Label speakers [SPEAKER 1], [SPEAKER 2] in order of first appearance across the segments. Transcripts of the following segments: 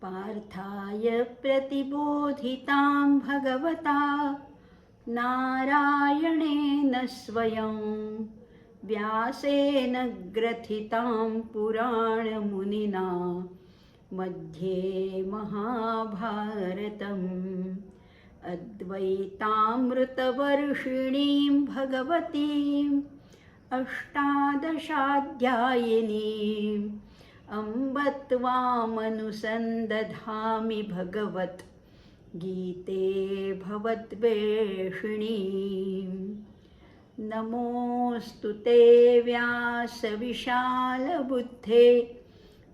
[SPEAKER 1] पार्थाय प्रतिबोधितां भगवता नारायणेन स्वयं व्यासेन ग्रथितां पुराणमुनिना मध्ये महाभारतम् अद्वैतामृतवर्षिणीं भगवतीम् अष्टादशाध्यायिनीम् अम्ब त्वामनुसन्दधामि भगवत् गीते भवद्वेषिणीम्। नमोऽस्तु ते व्यासविशालबुद्धे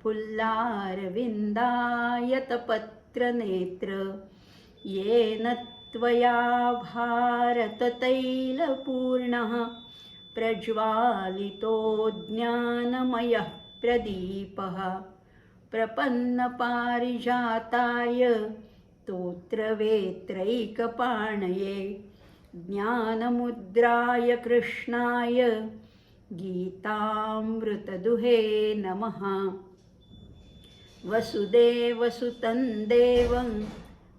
[SPEAKER 1] पुल्लारविन्दायतपत्रनेत्र येन त्वया भारततैलपूर्णः प्रज्वालितो ज्ञानमयः प्रदीपः प्रपन्नपारिजाताय स्तोत्रवेत्रैकपाणये ज्ञानमुद्राय कृष्णाय गीतामृतदुहे नमः। वसुदेवसुतं देवं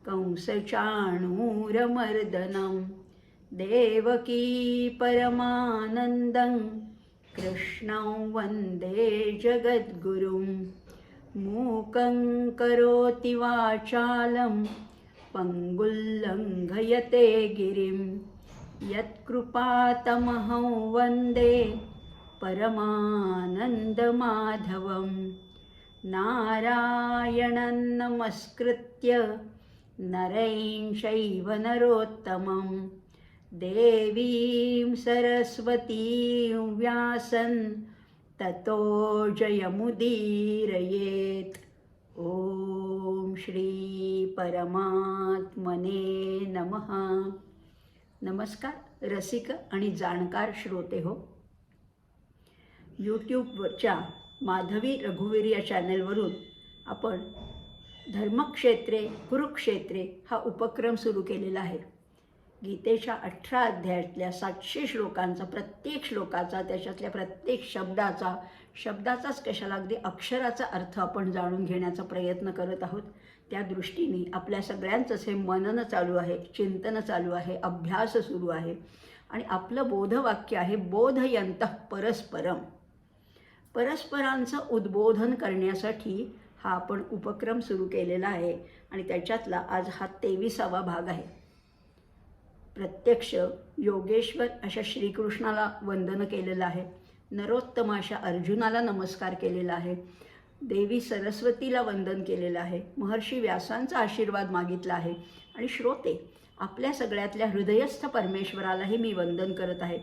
[SPEAKER 1] कंसचाणूरमर्दनं देवकी परमानन्दं कृष्णं वन्दे जगद्गुरुं। मूकं करोति वाचालं पङ्गुल्लङ्घयते गिरिं यत्कृपातमहं वन्दे परमानन्दमाधवं। नारायणं नमस्कृत्य नरं चैव नरोत्तमं देवीं सरस्वतीं व्यासं ततो जयमुदीरयेत्। ॐ श्री परमात्मने नमः। नमस्कार रसिक आणि जाणकार श्रोते हो, यूट्यूबच्या माधवी रघुवीर या चॅनलवरून आपण धर्मक्षेत्रे कुरुक्षेत्रे हा उपक्रम सुरू केलेला आहे। गीतेच्या 18 अध्यायातल्या 700 श्लोकांचा, प्रत्येक श्लोकाचा, त्याच्यातल्या प्रत्येक शब्दाचाच कशाला अगदी अक्षराचा अर्थ आपण जाणून घेण्याचा प्रयत्न करत आहोत। त्या दृष्टीने आपल्या सगळ्यांचंच हे मनन चालू आहे, चिंतन चालू आहे, अभ्यास सुरू आहे आणि आपलं बोधवाक्य आहे बोधयन्तः परस्परम। परस्परांचं उद्बोधन करण्यासाठी हा आपण उपक्रम सुरू केलेला आहे आणि त्याच्यातला आज हा 23वा भाग आहे। प्रत्यक्ष योगेश्वर अशा श्रीकृष्णाला वंदन केलेलं आहे, नरोत्तम अशा अर्जुनाला नमस्कार केलेला आहे, देवी सरस्वतीला वंदन केलेलं आहे, महर्षी व्यासांचा आशीर्वाद मागितला आहे आणि श्रोते आपल्या सगळ्यातल्या हृदयस्थ परमेश्वरालाही मी वंदन करत आहे।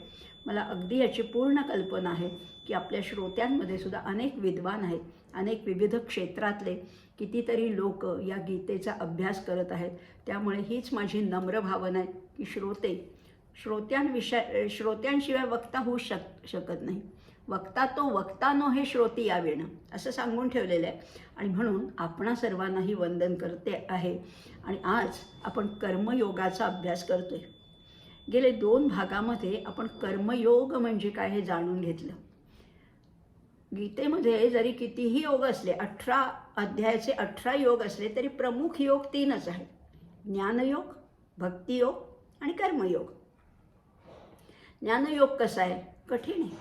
[SPEAKER 1] मला अगदी याची पूर्ण कल्पना आहे की आपल्या श्रोत्यांमध्ये सुद्धा अनेक विद्वान आहेत, अनेक विविध क्षेत्रातले कितीतरी लोक या गीतेचा अभ्यास करत आहेत। त्यामुळे हीच माझी नम्र भावना आहे की श्रोत्यांशिवाय वक्ता होऊ शकत नाही। वक्ता तो वक्तानो हे श्रोती यावेणं असं सांगून ठेवलेलं आहे आणि म्हणून आपणा सर्वांनाही वंदन करते आहे। आणि आज आपण कर्मयोगाचा अभ्यास करतोय। गेले 2 भागामध्ये आपण कर्मयोग म्हणजे काय हे जाणून घेतलं। गीतेमध्ये जरी कितीही योग असले, 18 अध्यायाचे 18 योग असले तरी प्रमुख योग 3च आहेत, ज्ञानयोग, भक्तियोग आणि कर्मयोग। ज्ञानयोग कसा आहे? कठीण आहे।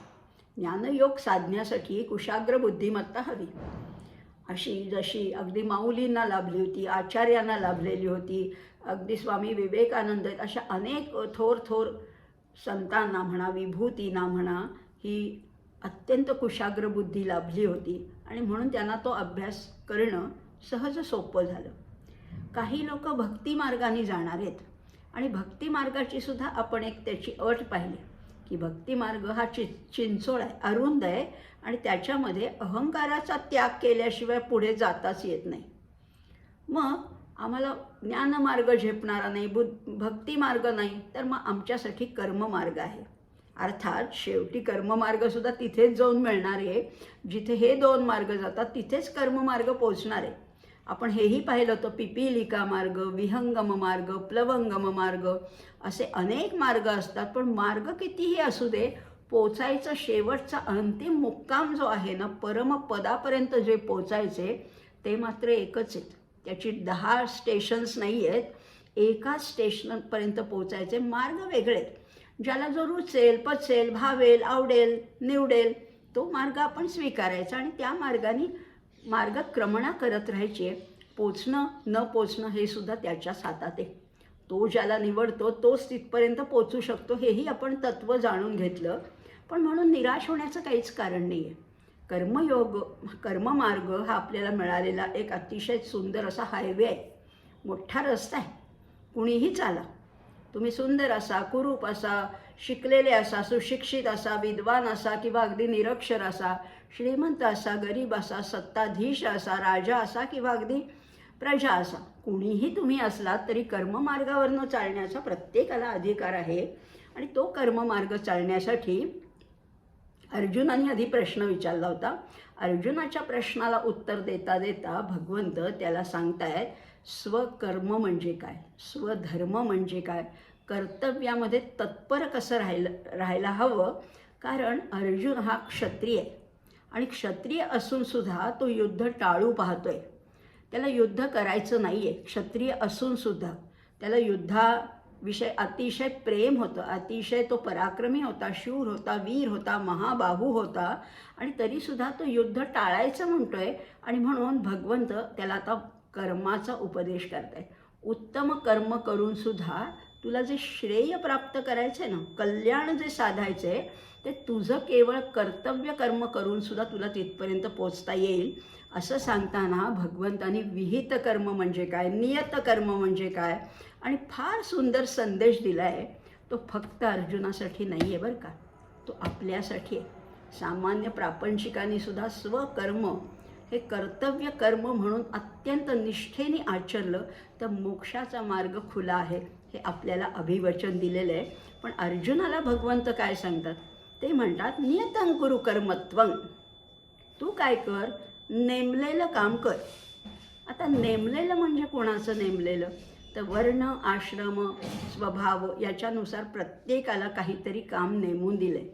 [SPEAKER 1] ज्ञानयोग साधण्यासाठी कुशाग्र बुद्धिमत्ता हवी, अशी जशी अगदी माऊलींना लाभली होती, आचार्यांना लाभलेली होती, अगदी स्वामी विवेकानंद अशा अनेक थोर संतांना म्हणा, विभूतींना म्हणा, ही अत्यंत कुशाग्र बुद्धी लाभली होती आणि म्हणून त्यांना तो अभ्यास करणं सहज सोपं झालं। काही लोक भक्ती मार्गाने जाणार आहेत आणि भक्ती मार्गाची सुद्धा आपण एक त्याची अट पाहिली की भक्ती मार्ग हा चिंचोळ आहे, अरुंद आहे आणि त्याच्यामध्ये अहंकाराचा त्याग केल्याशिवाय पुढे जाताच येत नाही। मग आम्हाला ज्ञानमार्ग झेपणारा नाही, भक्ती मार्ग नाही, तर मग आमच्यासाठी कर्ममार्ग आहे। अर्थात शेवटी कर्ममार्गसुद्धा तिथेच जाऊन मिळणार आहे जिथे हे 2 मार्ग जातात, तिथेच कर्ममार्ग पोचणार आहे। आपण हेही पाहिलं होतं, पिपीलिका मार्ग, विहंगम मार्ग, प्लवंगम मार्ग असे अनेक मार्ग असतात। पण मार्ग कितीही असू दे, पोचायचं शेवटचा अंतिम मुक्काम जो आहे ना, परमपदापर्यंत जे पोचायचे ते मात्र एकच आहेत. त्याची 10 स्टेशन्स नाही आहेत. एकाच स्टेशनपर्यंत पोचायचे. मार्ग वेगळे आहेत. ज्याला जो रुचेल, पचेल, भावेल, आवडेल, निवडेल तो मार्ग आपण स्वीकारायचा आणि त्या मार्गाने मार्गक्रमणा करत राहायची. पोचणं न पोचणं हे सुद्धा त्याच्याच हातात आहे. तो ज्याला निवडतो तोच तिथपर्यंत पोचू शकतो, हेही आपण तत्त्व जाणून घेतलं. पण म्हणून निराश होण्याचं काहीच कारण नाही आहे. कर्ममार्ग हा आपल्याला मिळालेला एक अतिशय सुंदर असा हायवे आहे, मोठा रस्ता आहे. कुणीही चाला, तुम्ही सुंदर असा, कुरूप असा, शिकलेले असा, सुशिक्षित असा, विद्वान असा किंवा अगदी निरक्षर असा, श्रीमंत असा, गरीब असा, सत्ताधीश असा, राजा असा किंवा अगदी प्रजा असा, कुणीही तुम्ही असलात तरी कर्ममार्गावरनं चालण्याचा प्रत्येकाला अधिकार आहे. आणि तो कर्ममार्ग चालण्यासाठी अर्जुनाने आधी प्रश्न विचारला होता. अर्जुनाच्या प्रश्नाला उत्तर देता देता भगवंत त्याला सांगतायत स्वकर्म म्हणजे काय, स्वधर्म म्हणजे काय, कर्तव्यामध्ये तत्पर कसं राहायला हवं. कारण अर्जुन हा क्षत्रिय आहे आणि क्षत्रिय असूनसुद्धा तो युद्ध टाळू पाहतोय. त्याला युद्ध करायचं नाही आहे. क्षत्रिय असूनसुद्धा त्याला युद्धाविषयी अतिशय प्रेम होतं, अतिशय तो पराक्रमी होता, शूर होता, वीर होता, महाबाहू होता आणि तरीसुद्धा तो युद्ध टाळायचं म्हणतोय. आणि म्हणून भगवंत त्याला आता कर्माचा उपदेश करताय. उत्तम कर्म करूनसुद्धा तुला जे श्रेय प्राप्त करायचं आहे ना, कल्याण जे साधायचं आहे ते तुझं केवळ कर्तव्य कर्म करूनसुद्धा तुला तिथपर्यंत पोचता येईल. असं सांगताना भगवंतानी विहित कर्म म्हणजे काय, नियत कर्म म्हणजे काय आणि फार सुंदर संदेश दिला आहे. तो फक्त अर्जुनासाठी नाही आहे बरं का, तो आपल्यासाठी आहे. सामान्य प्रापंचिकांनीसुद्धा स्वकर्म हे कर्तव्य कर्म म्हणून अत्यंत निष्ठेने आचरलं तर मोक्षाचा मार्ग खुला आहे, हे आपल्याला अभिवचन दिलेलं आहे. पण अर्जुनाला भगवंत काय सांगतात ते म्हणतात नियतं कुरु कर्मत्वं. तू काय कर, नेमलेलं काम कर. आता नेमलेलं म्हणजे कोणाचं नेमलेलं, तर वर्ण, आश्रम, स्वभाव याच्यानुसार प्रत्येकाला काहीतरी काम नेमून दिलं आहे.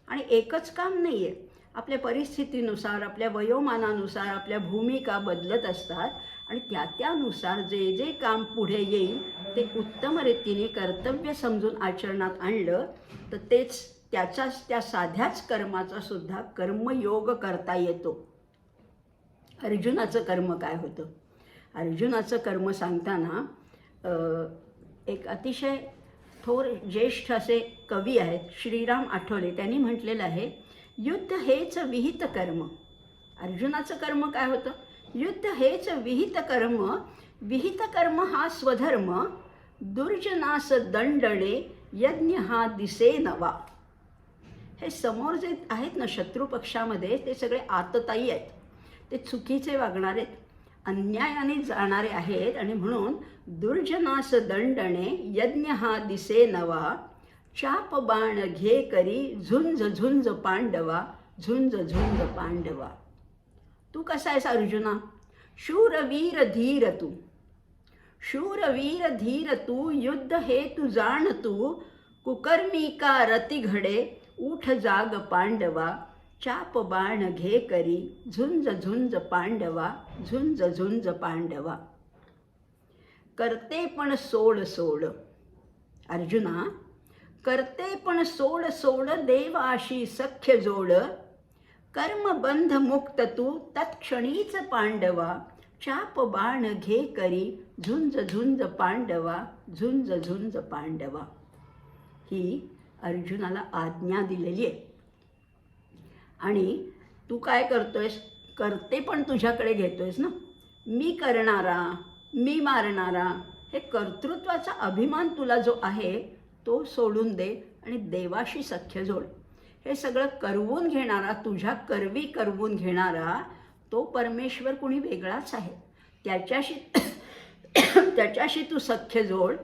[SPEAKER 1] आणि एकच काम नाही आहे, आपल्या परिस्थितीनुसार, आपल्या वयोमानानुसार आपल्या भूमिका बदलत असतात आणि त्यानुसार जे जे काम पुढे येईल ते उत्तम रीतीने कर्तव्य समजून आचरणात आणलं तर तेच त्या साध्याच कर्माचा सुद्धा कर्मयोग करता येतो. अर्जुनाचं कर्म काय होतं, अर्जुनाचं कर्म सांगताना एक अतिशय थोर ज्येष्ठ असे कवी आहेत श्रीराम आठवले, त्यांनी म्हटलेलं आहे युद्ध हेच विहित कर्म. अर्जुनाचं कर्म काय होतं, युद्ध हेच विहित कर्म. विहित कर्म हा स्वधर्म, दुर्जनास दंडणे यज्ञ हा दिसे नवा. हे समोर जे आहेत ना शत्रुपक्षामध्ये ते सगळे आतताई आहेत, ते चुकीचे वागणारे, अन्यायाने जाणारे आहेत. आणि म्हणून दुर्जनास दंडणे यज्ञ हा दिसे नवा. चाप बाण घे करी झुंज झुंज पांडवा, झुंज झुंज पांडवा. तू कसा आहेस अर्जुना, शूरवीर धीर तू, शूरवीर धीर तू, युद्ध हे तू जाण तू. कुकर्मी का रती घडे उठ जाग पांडवा. चाप बाण घे करी झुंज झुंज पांडवा, झुंज झुंज पांडवा. करते पण सोड सोड अर्जुना, करते पण सोड सोड देवाशी सख्य जोड. कर्मबंध मुक्त तू तत्क्षणीच पांडवा. चाप बाण घे करी झुंज झुंज पांडवा, झुंज झुंज पांडवा. ही अर्जुनाला आज्ञा दिलेली आहे. आणि तू काय करतोयस, करते पण तुझ्याकडे घेतोयस ना. मी करणारा, मी मारणारा, हे कर्तृत्वाचा अभिमान तुला जो आहे तो सोडून दे आणि देवाशी सख्य जोड. हे सगळं करवून घेणारा, तुझ्या करवी करवून घेणारा तो परमेश्वर कुणी वेगळाच आहे. त्याच्याशी तू सख्य जोड.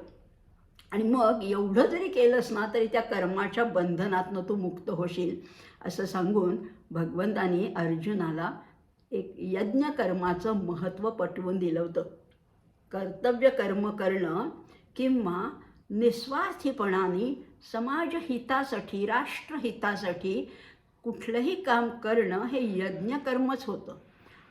[SPEAKER 1] आणि मग एवढं जरी केलंस ना तरी त्या कर्माच्या बंधनातनं तू मुक्त होशील. असं सांगून भगवंतानी अर्जुनाला एक यज्ञ कर्माचं महत्त्व पटवून दिलं होतं. कर्तव्य कर्म करणं किंवा निस्वार्थीपणाने समाजहितासाठी, राष्ट्रहितासाठी कुठलंही काम करणं हे यज्ञकर्मच होतं.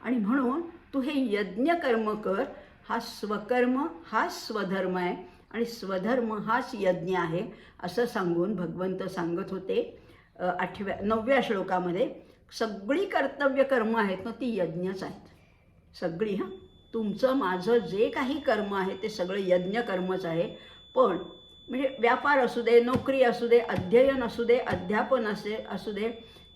[SPEAKER 1] आणि म्हणून तू हे यज्ञकर्म कर. हा स्वकर्म हाच स्वधर्म आहे आणि स्वधर्म हाच यज्ञ आहे असं सांगून भगवंत सांगत होते 9व्या श्लोकामध्ये. सगळी कर्तव्य कर्म आहेत ना ती यज्ञच आहेत सगळी. तुमचं माझं जे काही कर्म आहे ते सगळं यज्ञकर्मच आहे. पण म्हणजे व्यापार असू दे, नोकरी असू दे, अध्ययन असू दे, अध्यापन असू दे,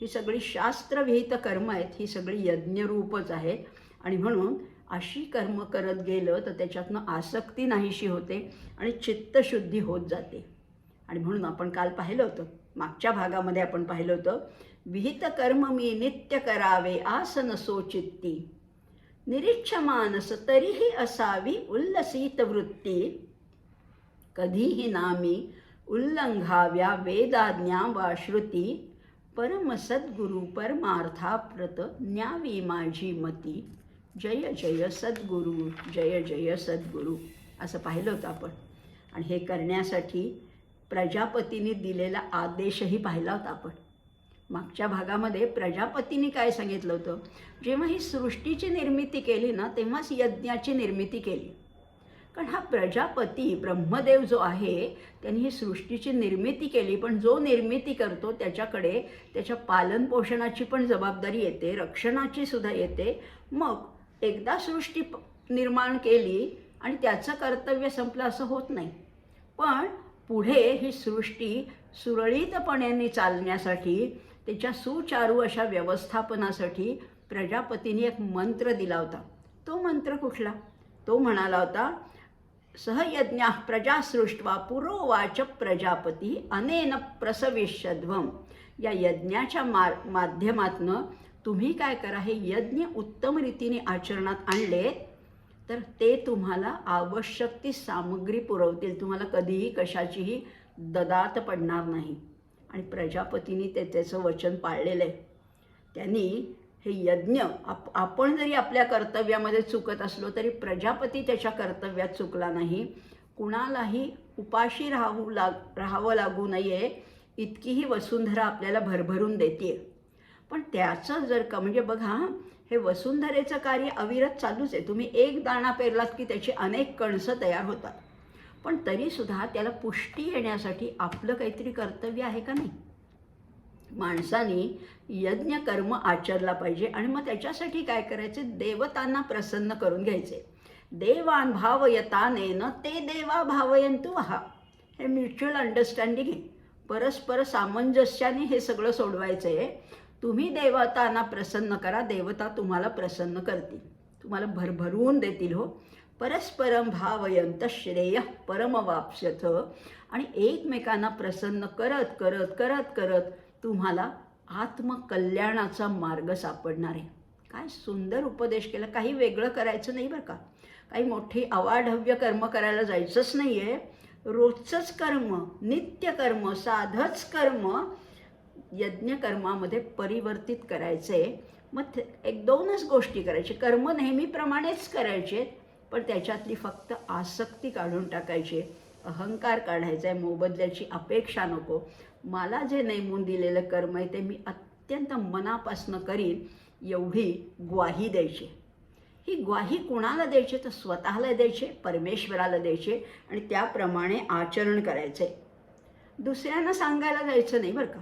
[SPEAKER 1] ही सगळी शास्त्रविहित कर्म आहेत, ही सगळी यज्ञरूपच आहेत. आणि म्हणून अशी कर्म करत गेलं तर त्याच्यातनं आसक्ती नाहीशी होते आणि चित्तशुद्धी होत जाते. आणि म्हणून आपण काल पाहिलं होतं, मागच्या भागामध्ये आपण पाहिलं होतं, विहित कर्म मी नित्य करावे आस नसो चित्ती, निरीच्छ मानस तरीही असावी उल्लसित वृत्ती, कधीही नामी उल्लंघाव्या वेदाज्ञा वा श्रुती, परम सद्गुरु परमार्थाप्रत न्यावी माझी मती, जय जय सद्गुरु, जय जय सद्गुरु असं पाहिलं होतं आपण. आणि हे करण्यासाठी प्रजापतीने दिलेला आदेशही पाहिला होता आपण. मागच्या भागामध्ये प्रजापतीने काय सांगितलं होतं, जेव्हा ही सृष्टीची निर्मिती केली ना तेव्हाच यज्ञाची निर्मिती केली. कारण हा प्रजापती ब्रह्मदेव जो आहे त्यांनी ही सृष्टीची निर्मिती केली, पण जो निर्मिती करतो त्याच्याकडे त्याच्या पालनपोषणाची पण जबाबदारी येते, रक्षणाची सुद्धा येते. मग एकदा सृष्टी निर्माण केली आणि त्याचं कर्तव्य संपलं असं होत नाही. पण पुढे ही सृष्टी सुरळीतपणे चालण्यासाठी, त्याच्या सुचारू अशा व्यवस्थापनासाठी प्रजापतीने एक मंत्र दिला होता. तो मंत्र कुठला? तो म्हणाला होता, सहयज्ञा प्रजा सृष्ट्वा पुरोवाच प्रजापती अनेन प्रसविष्यध्वम. या यज्ञाच्या माध्यमातनं तुम्ही काय करा, हे यज्ञ उत्तम रीतीने आचरणात आणले तर ते तुम्हाला आवश्यक ती सामग्री पुरवतील, तुम्हाला कधीही कशाचीही ददात पडणार नाही. आणि प्रजापतीने त्याचं वचन पाळलेलं आहे. त्यांनी हे यज्ञ आपण जरी आपल्या कर्तव्यामध्ये चुकत असलो तरी प्रजापती त्याच्या कर्तव्यात चुकला नाही. कुणालाही उपाशी राहावं लागू नये इतकी ही वसुंधरा आपल्याला भरभरून देते. पण त्याचं जर का म्हणजे बघा, हे वसुंधरेचं कार्य अविरत चालूच आहे. तुम्ही एक दाणा पेरलात की त्याची अनेक कणसं तयार होतात. पण तरीसुद्धा त्याला पुष्टी येण्यासाठी आपलं काहीतरी कर्तव्य आहे का नाही? माणसाने यज्ञ कर्म आचरला पाहिजे. आणि मग त्याच्यासाठी काय करायचे, देवतांना प्रसन्न करून घ्यायचे. देवान भावयतानेन ते देवा भावयंतु वहा. हे म्युच्युअल अंडरस्टँडिंग आहे, परस्पर सामंजस्याने हे सगळं सोडवायचं आहे. तुम्ही देवतांना प्रसन्न करा, देवता तुम्हाला प्रसन्न करतील, तुम्हाला भरभरून देतील. हो, परस्परम भावयंत श्रेय परमवाप्स्यथ. आणि एकमेकांना प्रसन्न करत करत करत करत तुम्हाला आत्मकल्याणाचा मार्ग सापडणार आहे. काय सुंदर उपदेश केला. काही वेगळं करायचं नाही बरं का, काही मोठी अवाढव्य कर्म करायला जायचंच नाही आहे. रोजचंच कर्म, नित्यकर्म, साधच कर्म यज्ञकर्मामध्ये परिवर्तित करायचे. मग 1-2च गोष्टी करायचे. कर्म नेहमीप्रमाणेच करायचे, पण त्याच्यातली फक्त आसक्ती काढून टाकायची, अहंकार काढायचा आहे, मोबदल्याची अपेक्षा नको. मला जे नेमून दिलेलं कर्म आहे ते मी अत्यंत मनापासून करीन एवढी ग्वाही द्यायची. ही ग्वाही कुणाला द्यायची तर स्वतःला द्यायचे, परमेश्वराला द्यायचे आणि त्याप्रमाणे आचरण करायचे. दुसऱ्यांना सांगायला जायचं नाही बरं का.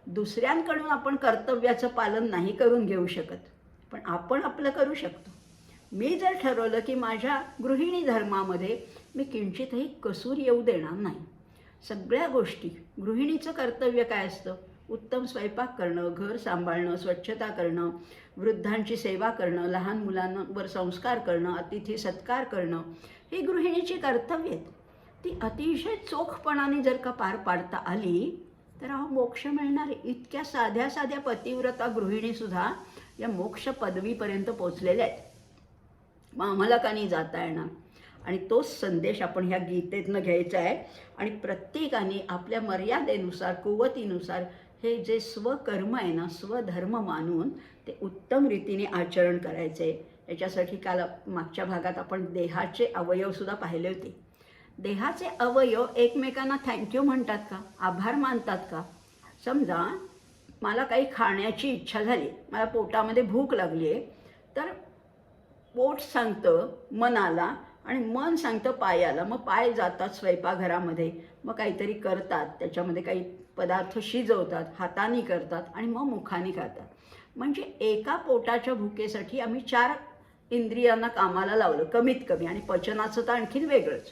[SPEAKER 1] दुसऱ्यांकडून आपण कर्तव्याचं पालन नाही करून घेऊ शकत, पण आपण आपलं करू शकतो. मी जर ठरवलं की माझ्या गृहिणी धर्मामध्ये मी किंचितही कसूर येऊ देणार नाही, सगळ्या गोष्टी, गृहिणीचं कर्तव्य काय असतं, उत्तम स्वयंपाक करणं, घर सांभाळणं, स्वच्छता करणं, वृद्धांची सेवा करणं, लहान मुलांवर संस्कार करणं, अतिथी सत्कार करणं, ही गृहिणीची कर्तव्य आहेत. ती अतिशय चोखपणाने जर का पार पाडता आली तर मोक्ष मिळणार आहे. इतक्या साध्या साध्या पतिव्रता गृहिणीसुद्धा या मोक्ष पदवीपर्यंत पोचलेल्या आहेत. मग आम्हाला का नाही जाता येणार? आणि तोच संदेश आपण ह्या गीतेतनं घ्यायचा आहे. आणि प्रत्येकाने आपल्या मर्यादेनुसार, कुवतीनुसार हे जे स्वकर्म आहे ना, स्वधर्म मानून ते उत्तम रीतीने आचरण करायचे. याच्यासाठी काल मागच्या भागात आपण देहाचे अवयवसुद्धा पाहिले होते. देहाचे अवयव एकमेकांना थँक्यू म्हणतात का, आभार मानतात का? समजा मला काही खाण्याची इच्छा झाली, मला पोटामध्ये भूक लागली आहे, तर पोट सांगतं मनाला आणि मन सांगतं पायाला. मग पाय जातात स्वयंपाकघरामध्ये, मग काहीतरी करतात, त्याच्यामध्ये काही पदार्थ शिजवतात, हाताने करतात आणि मग मुखाने खातात. म्हणजे एका पोटाच्या भुकेसाठी आम्ही 4 इंद्रियांना कामाला लावलं कमीत कमी, आणि पचनाचं तर आणखीन वेगळंच.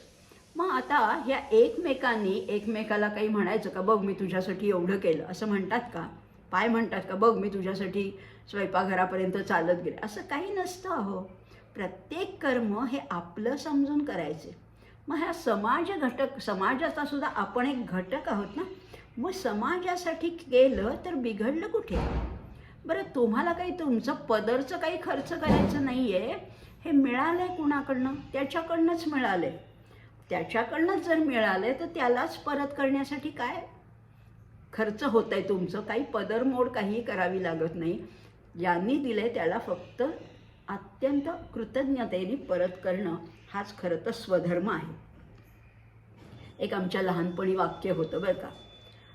[SPEAKER 1] मग आता ह्या एकमेकांनी एकमेकाला काही म्हणायचं का, बघ मी तुझ्यासाठी एवढं केलं, असं म्हणतात का? पाय म्हणतात का, बघ मी तुझ्यासाठी स्वयंपाकघरापर्यंत चालत गेले? असं काही नसतं अहो. प्रत्येक कर्म हे आपलं समजून करायचे. मग ह्या समाजाचा सुद्धा आपण एक घटक आहोत ना. मग समाजासाठी केलं तर बिघडलं कुठे? बरं, तुम्हाला काही तुमचं पदरचं काही खर्च करायचं नाही आहे, हे मिळालं आहे कुणाकडनं? त्याच्याकडनंच मिळालं आहे. त्याच्याकडनंच जर मिळालं आहे तर त्यालाच परत करण्यासाठी काय खर्च होत आहे तुमचं? काही पदरमोड काही करावी लागत नाही. ज्यांनी दिले त्याला फक्त अत्यंत कृतज्ञतेने परत करणं हाच खरं तर स्वधर्म आहे. एक आमच्या लहानपणी वाक्य होतं बरं का,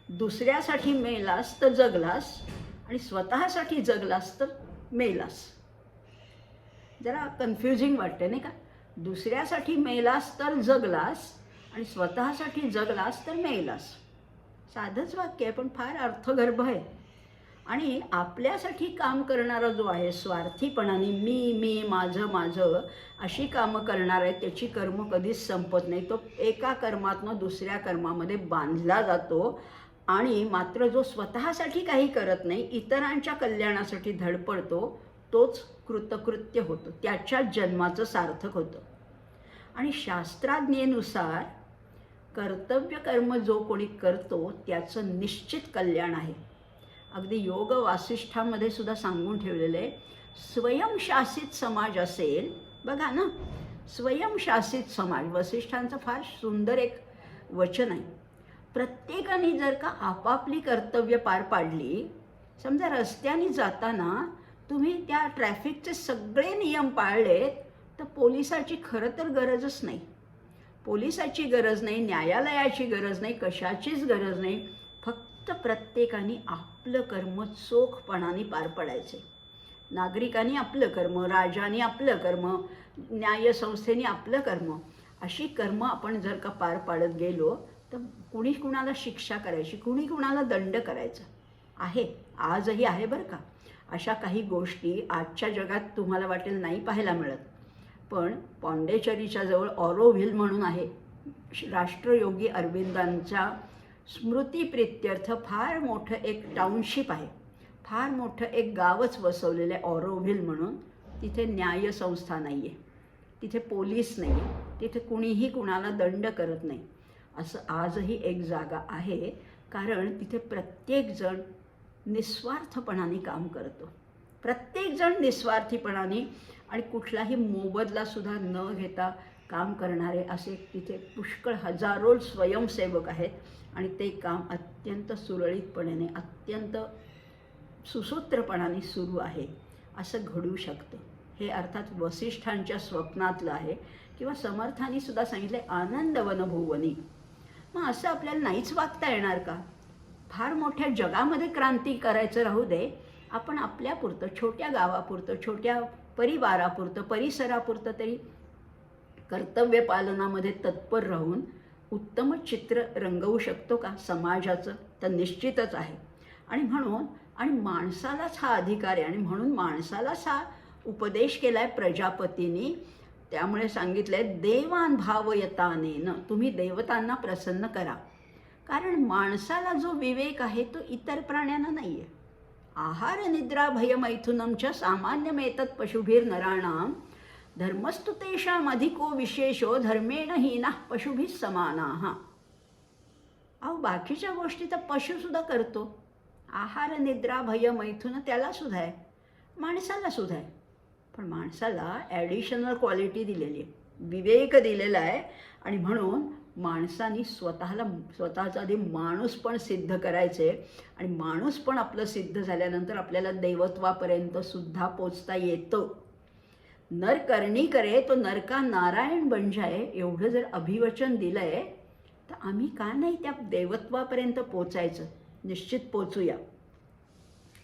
[SPEAKER 1] दुसऱ्यासाठी मेलास तर जगलास आणि स्वतःसाठी जगलास तर मेलास. जरा कन्फ्युजिंग वाटते नाही का? दुसऱ्यासाठी मेलास तर जगलास आणि स्वतःसाठी जगलास तर मेलास. साधंच वाक्य आहे पण फार अर्थगर्भ आहे. आणि आपल्यासाठी काम करणारा जो आहे स्वार्थीपणाने मी माझं माझं अशी कामं करणार आहे, त्याची कर्म कधीच संपत नाही. तो एका कर्मातनं दुसऱ्या कर्मामध्ये बांधला जातो. आणि मात्र जो स्वतःसाठी काही करत नाही, इतरांच्या कल्याणासाठी धडपडतो, तोच कृतकृत्य होतो, त्याच्याच जन्माचं सार्थक होतं. आणि शास्त्राज्ञेनुसार कर्तव्य कर्म जो कोणी करतो त्याचं निश्चित कल्याण आहे. अगदी योग वासिष्ठामध्ये सुद्धा सांगून ठेवलेलं आहे, स्वयंशासित समाज असेल, बघा ना, स्वयंशासित समाज, वसिष्ठांचं फार सुंदर एक वचन आहे. प्रत्येकाने जर का आपापली कर्तव्य पार पाडली, समजा रस्त्याने जाताना तुम्ही त्या ट्रॅफिकचे सगळे नियम पाळले, तर पोलिसाची खरं तर गरजच नाही. पोलिसाची गरज नाही, न्यायालयाची गरज नाही, कशाचीच गरज नाही. फक्त प्रत्येकाने आपलं कर्म चोखपणाने पार पडायचे. नागरिकांनी आपलं कर्म, राजाने आपलं कर्म, न्यायसंस्थेने आपलं कर्म, अशी कर्म आपण जर का पार पाडत गेलो तर कुणी कुणाला शिक्षा करायची, कुणी कुणाला दंड करायचा आहे, आजही आहे बरं का. अशा काही गोष्टी आजच्या जगात तुम्हाला वाटेल नाही पाहायला मिळत. पण पॉंडेचेरीच्या जवळ ऑरोव्हिल म्हणून आहे, राष्ट्रयोगी अरविंदांच्या स्मृतिप्रित्यर्थ फार मोठं एक टाउनशिप आहे, फार मोठं एक गावच वसवलेलं आहे ऑरोव्हिल म्हणून. तिथे न्यायसंस्था नाही आहे, तिथे पोलीस नाही आहे, तिथे कुणीही कुणाला दंड करत नाही. असं आजही एक जागा आहे, कारण तिथे प्रत्येकजण निस्वार्थपणाने काम करतो. प्रत्येकजण निस्वार्थीपणाने आणि कुठलाही मोबदलासुद्धा न घेता काम करणारे असे तिथे पुष्कळ हजारो स्वयंसेवक आहेत. आणि ते काम अत्यंत सुरळीतपणे, अत्यंत सुसूत्रपणाने सुरू आहे. असं घडू शकतं. हे अर्थात वसिष्ठांच्या स्वप्नातलं आहे, किंवा समर्थांनी सुद्धा सांगितले आनंदवन भुवनी. मग असं आपल्याला नाहीच वागता येणार का? फार मोठ्या जगामध्ये क्रांती करायचं राहू दे, आपण आपल्यापुरतं, छोट्या गावापुरतं, छोट्या परिवारापुरतं, परिसरापुरतं तरी कर्तव्य पालनामध्ये तत्पर राहून उत्तम चित्र रंगवू शकतो का समाजाचं? तर निश्चितच आहे. आणि माणसालाच हा अधिकार आहे, आणि म्हणून माणसालाच हा उपदेश केला आहे प्रजापतींनी. त्यामुळे सांगितलं आहे देवान भावयतानेन, तुम्ही देवतांना प्रसन्न करा. कारण माणसाला जो विवेक आहे तो इतर प्राण्यांना नाही आहे. आहार निद्रा भयमैथुनं च सामान्यमेतत् पशुभिर नराणाम धर्मस्तु तेषाम अधिको विशेषो धर्मेण हीना पशुभिः समानाः. अहो बाकीच्या गोष्टी तर पशुसुद्धा करतो. आहार निद्रा भय मैथुन त्याला सुद्धा आहे, माणसाला सुद्धा आहे. पण माणसाला ॲडिशनल क्वालिटी दिलेली आहे, विवेक दिलेला आहे. आणि म्हणून माणसाने स्वतःचा आधी माणूस पण सिद्ध करायचे. आणि माणूस पण आपलं सिद्ध झाल्यानंतर आपल्याला देवत्वापर्यंत सुद्धा पोचता येतं. नर करणी करे तो नरका नारायण बन जाय, एवढं जर अभिवचन दिलं आहे तर आम्ही का नाही त्या देवत्वापर्यंत पोचायचं? निश्चित पोचूया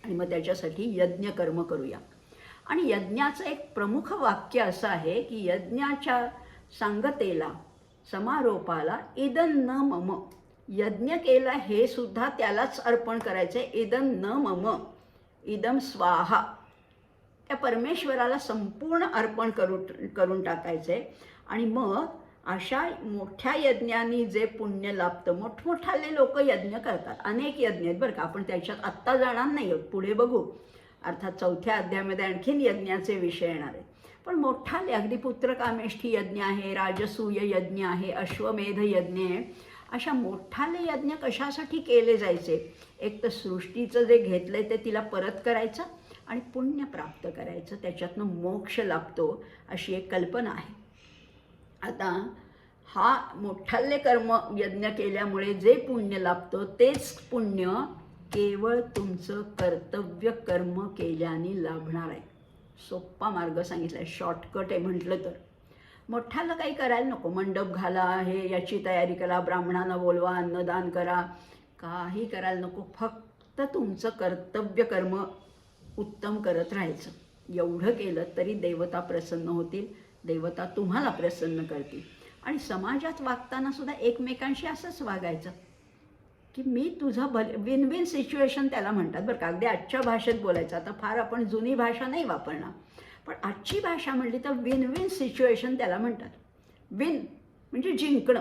[SPEAKER 1] आणि मग त्याच्यासाठी यज्ञ कर्म करूया. आणि यज्ञाचं एक प्रमुख वाक्य असं आहे की यज्ञाच्या सांगतेला समारोपाला इदं न मम, यज्ञ केला हे सुद्धा त्यालाच अर्पण करायचं आहे. इदं न मम इदं स्वाहा, त्या परमेश्वराला संपूर्ण अर्पण करून टाकायचं आहे. आणि मग अशा मोठ्या यज्ञांनी जे पुण्य लाभतं, मोठमोठाले लोक यज्ञ करतात, अनेक यज्ञ आहेत बरं का, आपण त्याच्यात आत्ता जाणार नाही आहोत, पुढे बघू. अर्थात 4थ्या अध्यायामध्ये आणखीन यज्ञाचे विषय येणार आहेत. पण मोठाले अगदी पुत्रकामेष्ठी यज्ञ आहे, राजसूय यज्ञ आहे, अश्वमेध यज्ञ आहे. अशा मोठाले यज्ञ कशासाठी केले जायचे? एक तर सृष्टीचं जे घेतलंय ते तिला परत करायचं आणि पुण्य प्राप्त करायचं, त्याच्यातनं मोक्ष लाभतो, अशी एक कल्पना आहे. आता हा मोठाले कर्म यज्ञ केल्यामुळे जे पुण्य लाभतं तेच पुण्य केवळ तुमचं कर्तव्य कर्म केल्याने लाभणार आहे. सोप्पा मार्ग सांगितला आहे, शॉर्टकट आहे म्हटलं तर. मोठ्याला काही करायला नको, मंडप घाला, हे याची तयारी करा, ब्राह्मणांना बोलवा, अन्नदान करा, काही करायला नको. फक्त तुमचं कर्तव्य कर्म उत्तम करत राहायचं. एवढं केलं तरी देवता प्रसन्न होतील, देवता तुम्हाला प्रसन्न करतील. आणि समाजात वागताना सुद्धा एकमेकांशी असंच वागायचं की मी तुझं विन विन सिच्युएशन त्याला म्हणतात बरं का. अगदी आजच्या भाषेत बोलायचं, आता फार आपण जुनी भाषा नाही वापरणार, पण आजची भाषा म्हणली तर विन विन सिच्युएशन त्याला म्हणतात. विन म्हणजे जिंकणं,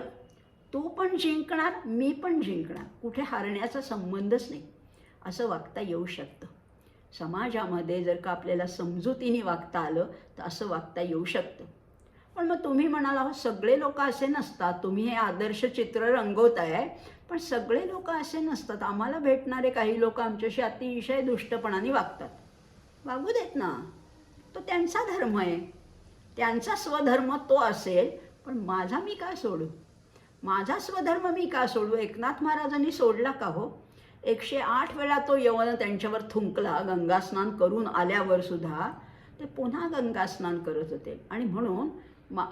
[SPEAKER 1] तू पण जिंकणार, मी पण जिंकणार, कुठे हारण्याचा संबंधच नाही, असं वागता येऊ शकतं. समाजामध्ये जर का आपल्याला समजुतीने वागता आलं तर असं वागता येऊ शकतं. पण मग तुम्ही म्हणाल अहो सगळे लोक असे नसतात, तुम्ही हे आदर्श चित्र रंगवताय, पण सगळे लोक असे नसतात, आम्हाला भेटणारे काही लोक आमच्याशी अतिशय दुष्टपणाने वागतात. वागू देत ना, तो त्यांचा धर्म आहे, त्यांचा स्वधर्म तो असेल, पण माझा मी का सोडू? माझा स्वधर्म मी का सोडू? एकनाथ महाराजांनी सोडला का हो? 108 वेळा तो यवन त्यांच्यावर थुंकला, गंगास्नान करून आल्यावर सुद्धा ते पुन्हा गंगास्नान करत होते. आणि म्हणून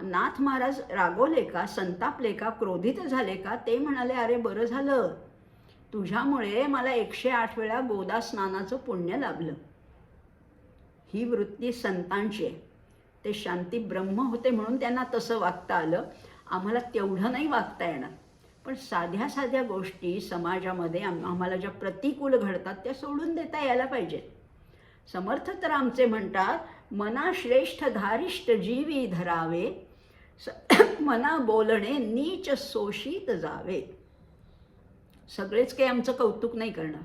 [SPEAKER 1] नाथ महाराज रागवले का, संतापले का, क्रोधित झाले का? ते म्हणाले अरे बरं झालं, तुझ्यामुळे मला 108 वेळा गोदा स्नानाचं पुण्य लाभलं. ही वृत्ती संतांची आहे. ते शांती ब्रह्म होते म्हणून त्यांना तसं वागता आलं, आम्हाला तेवढं नाही वागता येणार. पण साध्या साध्या गोष्टी समाजामध्ये आम्हाला ज्या प्रतिकूल घडतात त्या सोडून देता यायला पाहिजेत. समर्थ तर आमचे म्हणतात, मना श्रेष्ठ धारिष्ट जीवी धरावे, मना बोलणे नीच शोषित जावे. सगळेच काही आमचं कौतुक नाही करणार,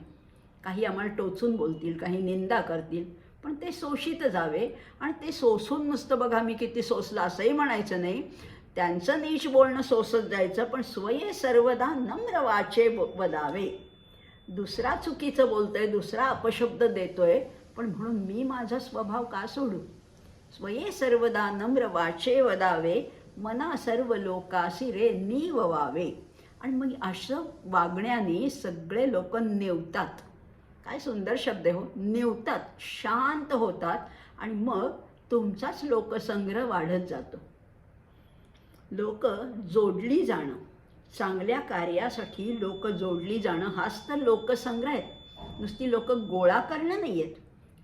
[SPEAKER 1] काही आम्हाला टोचून बोलतील, काही निंदा करतील, पण ते शोषित जावे. आणि ते सोसून नुसतं बघा मी किती सोसलं असंही म्हणायचं नाही, त्यांचं नीच बोलणं सोसत जायचं, पण स्वये सर्वदा नम्र वाचे वदावे. दुसरा चुकीचं बोलतोय, दुसरा अपशब्द देतोय, पण म्हणून मी माझा स्वभाव का सोडू? स्वये सर्वदा नम्र वाचे वदावे, मना सर्व लोकासी रे नीववावे. आणि मग असं वागण्याने सगळे लोक निवतात. काय सुंदर शब्द आहे हो, निवतात, शांत होतात. आणि मग तुमचाच लोकसंग्रह वाढत जातो. लोक जोडली जाणं, चांगल्या कार्यासाठी लोक जोडली जाणं, हाच तर लोकसंग्रह आहेत. नुसती लोक गोळा करणं नाही आहेत,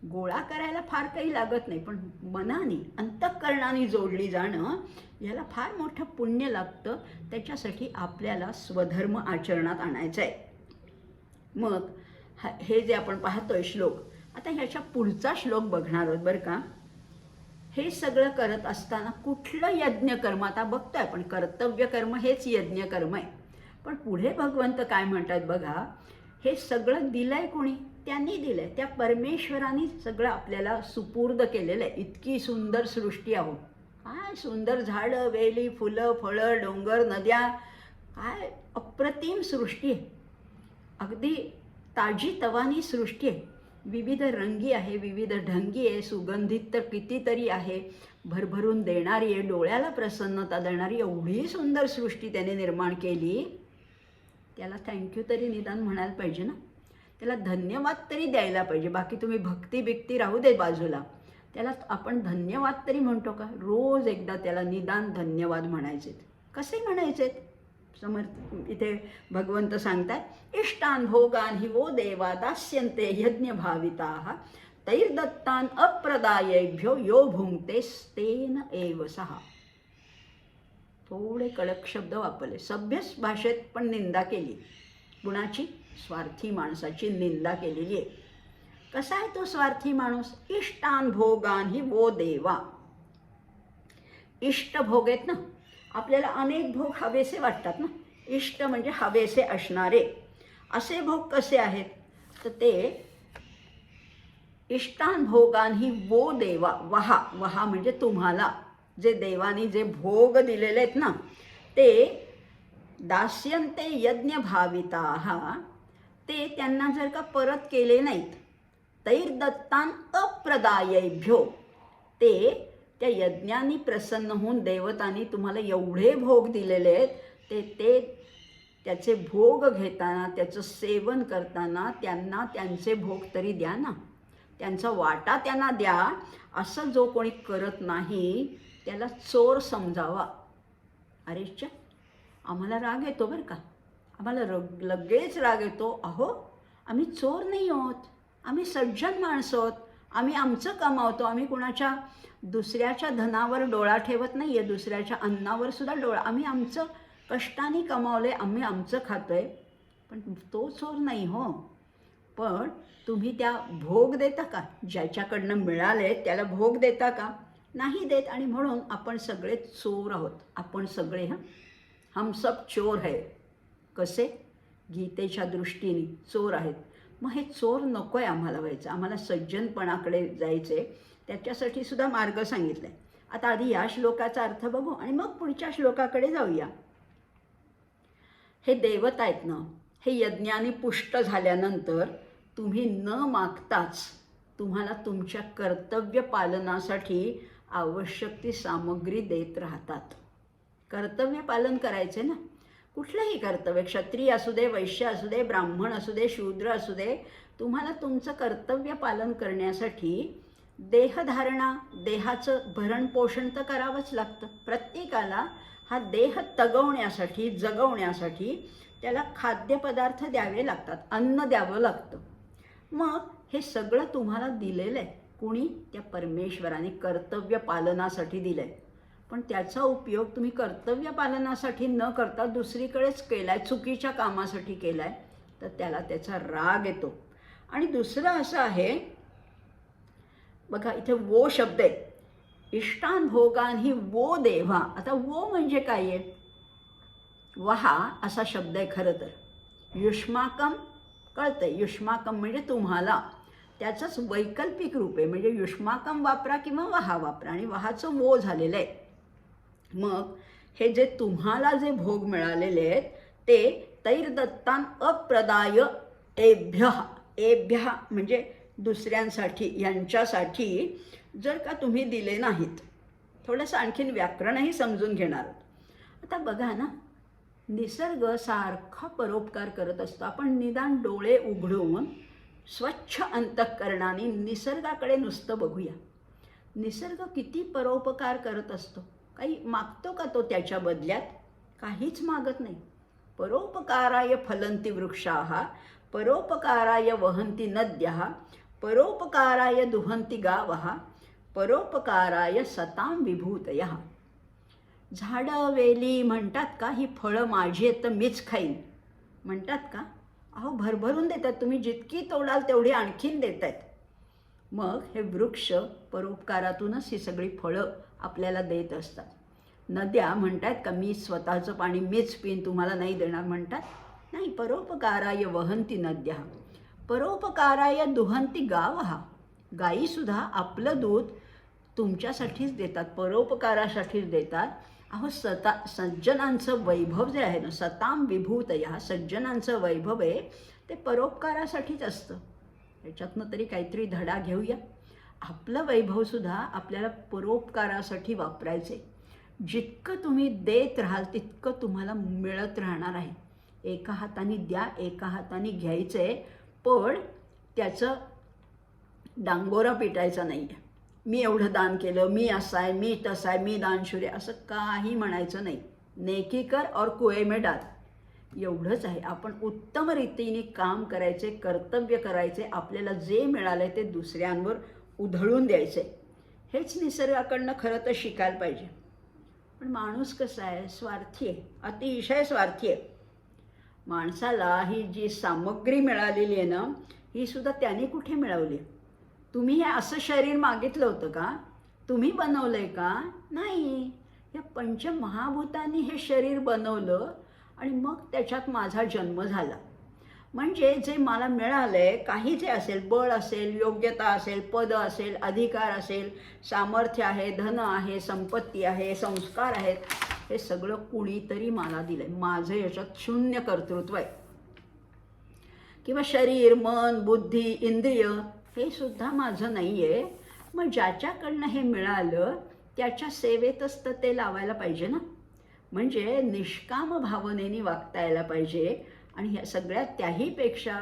[SPEAKER 1] गोळा करायला फार काही लागत नाही, पण मनाने अंतःकरणाने जोडली जाणं याला फार मोठं पुण्य लागतं. त्याच्यासाठी आपल्याला स्वधर्म आचरणात आणायचं आहे. मग हे जे आपण पाहतोय श्लोक, आता ह्याच्या पुढचा श्लोक बघणार आहोत बरं का. हे सगळं करत असताना कुठलं यज्ञकर्म, आता बघतोय आपण कर्तव्य कर्म हेच यज्ञकर्म आहे, पण पुढे भगवंत काय म्हणतात बघा. हे सगळं दिलंय कोणी? त्यांनी दिलंय, त्या परमेश्वराने सगळं आपल्याला सुपूर्द केलेलं आहे. इतकी सुंदर सृष्टी आहो, काय सुंदर झाडं, वेली, फुलं, फळं, डोंगर, नद्या, काय अप्रतिम सृष्टी आहे. अगदी ताजी तवानी सृष्टी आहे. विविध रंगी आहे, विविध ढंगी आहे, सुगंधित तर कितीतरी आहे, भरभरून देणारी आहे, डोळ्याला प्रसन्नता देणारी एवढी सुंदर सृष्टी त्याने निर्माण केली. त्याला थँक्यू तरी निदान म्हणायला पाहिजे ना, त्याला धन्यवाद तरी द्यायला पाहिजे. बाकी तुम्ही भक्ती बिक्ती राहू दे बाजूला, त्याला आपण धन्यवाद तरी म्हणतो का? रोज एकदा त्याला निदान धन्यवाद म्हणायचे. कसे म्हणायचे? समर्थ इथे भगवंत सांगतात, इष्टान भोगान हि वो देवा दास्यन्ते यज्ञ भाविताः तैर्दत्तान अप्रदायेभ्यो यो भुंक्ते तेन एव सः. थोडे कडक शब्द वापरले. सभ्य भाषेत पण निंदा केली. कुणाची? स्वार्थी माणसाची निंदा केलेली आहे. कसा आहे तो स्वार्थी माणूस? इष्टान भोगान हि वो देवा. इष्ट भोग आहेत ना, आपल्याला अनेक भोग हवेसे वाटतात ना. इष्ट म्हणजे हवेसे असणारे. असे भोग कसे आहेत? तर ते इष्टान भोगान ही वो देवा. वहा वहा म्हणजे तुम्हाला जे देवानी जे भोग दिलेले आहेत ना, ते दास्यन्ते यज्ञ भाविताः, ते त्यांना जर का परत केले नाहीत, तैर्दत्तान अप्रदायेभ्यो, ते त्या यज्ञानी प्रसन्न होऊन देवतांनी तुम्हाला एवढे भोग दिलेले आहेत, ते त्याचे भोग घेताना, त्याचं सेवन करताना त्यांना त्यांचे भोग तरी द्या ना, त्यांचा वाटा त्यांना द्या. असं जो कोणी करत नाही त्याला चोर समजावा. अरेच्या, आम्हाला राग येतो बरं का, आम्हाला लगेच राग येतो. अहो, आम्ही चोर नाही आहोत, आम्ही सज्जन माणसं आहोत. आम्ही आमचं कमावतो. आम्ही कुणाच्या दुसऱ्याच्या धनावर डोळा ठेवत नाही आहे, दुसऱ्याच्या अन्नावर सुद्धा डोळा. आम्ही आमचं कष्टाने कमावले, आम्ही आमचं खातो आहे. पण तो चोर नाही हो. पण तुम्ही त्या भोग देता का? ज्याच्याकडनं मिळाले त्याला भोग देता का? नाही देत. आणि म्हणून आपण सगळे चोर आहोत. आपण सगळे हम सब चोर आहे. कसे? गीतेच्या दृष्टीने चोर आहेत. मग हे चोर नको आहे आम्हाला व्हायचं. आम्हाला सज्जनपणाकडे जायचे. त्याच्यासाठी सुद्धा मार्ग सांगितला आहे. आता आधी या श्लोकाचा अर्थ बघू आणि मग पुढच्या श्लोकाकडे जाऊया. हे देवता आहेत ना, हे यज्ञाने पुष्ट झाल्यानंतर तुम्ही न मागताच तुम्हाला तुमच्या कर्तव्य पालनासाठी आवश्यक ती सामग्री देत राहतात. कर्तव्य पालन करायचे ना, कुठलंही कर्तव्य, क्षत्रिय असू दे, वैश्य असू दे, ब्राह्मण असू दे, शूद्र असू दे, तुम्हाला तुमचं कर्तव्य पालन करण्यासाठी देहधारणा, देहाचं भरणपोषण तर करावंच लागतं. प्रत्येकाला हा देह तगवण्यासाठी, जगवण्यासाठी त्याला खाद्यपदार्थ द्यावे लागतात, अन्न द्यावं लागतं. मग हे सगळं तुम्हाला दिलेलं आहे. कुणी? त्या परमेश्वराने कर्तव्य पालनासाठी दिलं आहे. पण त्याचा उपयोग तुम्ही कर्तव्य पालनासाठी न करता दुसरीकडेच केला आहे, चुकीच्या कामासाठी केला आहे, तर त्याला त्याचा राग येतो. आणि दुसरं असं आहे बघा, इथे वो शब्द आहे. इष्टान भोगान ही वो देवा. आता वो म्हणजे काय आहे? वहा असा शब्द आहे खरं तर. युष्माकम कळतंय. युष्माकम म्हणजे तुम्हाला. त्याचंच वैकल्पिक रूप आहे. म्हणजे युष्माकम वापरा किंवा वहा वापरा. आणि वहाचं वो झालेलं आहे. मग हे जे तुम्हाला जे भोग मिळालेले आहेत ते तैर्दत्तान अप्रदाय एभ्य. एभ्य म्हणजे दुसऱ्यांसाठी, यांच्यासाठी जर का तुम्ही दिले नाहीत. थोडंसं आणखीन व्याकरणही समजून घेणार आहोत. आता बघा ना, निसर्ग सारखा परोपकार करत असतो. आपण निदान डोळे उघडून स्वच्छ अंतःकरणाने निसर्गाकडे नुसतं बघूया. निसर्ग किती परोपकार करत असतो. काही मागतो का तो त्याच्या बदल्यात? काहीच मागत नाही. परोपकाराय फलंती वृक्षाः, परोपकाराय वहन्ति नद्यः, परोपकाराय दुहन्ति गावः, परोपकाराय सतां विभूतयः. झाडं वेली म्हणतात का ही फळं माझी आहेत तर मीच खाईन म्हणतात का? अहो, भरभरून देतात. तुम्ही जितकी तोडाल तेवढी आणखीन देत आहेत. मग हे वृक्ष परोपकारातूनच ही सगळी फळं आपल्याला देत असतात. नद्या म्हणतात का मी स्वतःचं पाणी मीच पिन, तुम्हाला नाही देणार म्हणतात? नाही. परोपकाराय वहन्ति नद्यः, परोपकाराय दुहन्ति गावः. गायीसुद्धा आपलं दूध तुमच्यासाठीच देतात, परोपकारासाठीच देतात. अहो, सज्जनांचं वैभव जे आहे ना, सताम विभूतयः, सज्जनांचं वैभव आहे ते परोपकारासाठीच असतं. त्याच्यातनं तरी काहीतरी धडा घेऊया. आपलं वैभवसुद्धा आपल्याला परोपकारासाठी वापरायचं आहे. जितकं तुम्ही देत राहाल तितकं तुम्हाला मिळत राहणार आहे. एका हाताने द्या, एका हाताने घ्यायचं आहे, पण त्याचं डांगोरा पिटायचा नाही आहे. मी एवढं दान केलं, मी असा आहे, मी तसा आहे, मी दानशूर आहे, असं काही म्हणायचं नाही. नेकी कर और कुएं में डाल, एवढंच आहे. आपण उत्तम रीतीने काम करायचे, कर्तव्य करायचे, आपल्याला जे मिळालं ते दुसऱ्यांवर उधळून द्यायचे. हेच निसर्गाकडनं खरं तर शिकायला पाहिजे. पण माणूस कसा आहे, स्वार्थी आहे, अतिशय स्वार्थी आहे. माणसाला ही जी सामग्री मिळालेली आहे ना, ही सुद्धा त्याने कुठे मिळवली? तुम्ही हे असं शरीर मागितलं होतं का? तुम्ही बनवलं आहे का? नाही. या पंचमहाभूतांनी हे शरीर बनवलं आणि मग त्याच्यात माझा जन्म झाला. म्हणजे जे मला मिळालं आहे, काही जे असेल, बळ असेल, योग्यता असेल, पद असेल, अधिकार असेल, सामर्थ्य आहे, धन आहे, संपत्ती आहे, संस्कार आहेत, हे सगळं कुणीतरी मला दिलं आहे. माझं याच्यात शून्य कर्तृत्व आहे. किंवा शरीर, मन, बुद्धी, इंद्रिय हे सुद्धा माझं नाही आहे. मग ज्याच्याकडनं हे मिळालं त्याच्या सेवेतच तर ते लावायला पाहिजे ना. म्हणजे निष्काम भावनेने वागता यायला पाहिजे. आणि ह्या सगळ्यात त्याहीपेक्षा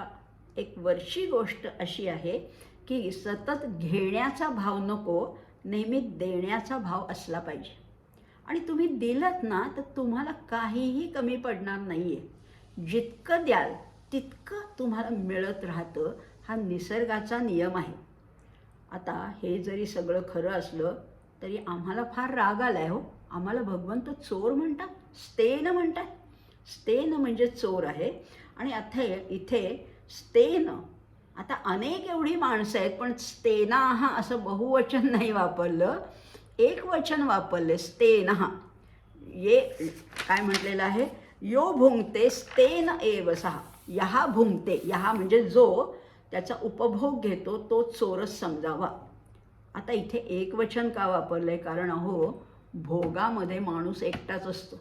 [SPEAKER 1] एक वरची गोष्ट अशी आहे की सतत घेण्याचा भाव नको, नेहमी देण्याचा भाव असला पाहिजे. आणि तुम्ही दिलत ना तर तुम्हाला काहीही कमी पडणार नाही आहे. जितकं द्याल तितकं तुम्हाला मिळत राहतं. हा निसर्गाचा नियम आहे. आता हे जरी सगळं खरं असलं तरी आम्हाला फार राग आला आहे हो. आम्हाला भगवंत चोर म्हणतात, स्तेन म्हणतात. स्तेन म्हणजे चोर आहे. आणि आता इथे स्तेन, आता अनेक एवढी माणसं आहेत पण स्तेनाहा असं बहुवचन नाही वापरलं, एक वचन वापरले, स्तेनहा. ये काय म्हटलेलं आहे, यो भुंगते स्तेन एव सहा. यहा भुंगते, यहा म्हणजे जो त्याचा उपभोग घेतो तो चोरच समजावा. आता इथे एक वचन का वापरलं आहे? कारण अहो भोगामध्ये माणूस एकटाच असतो.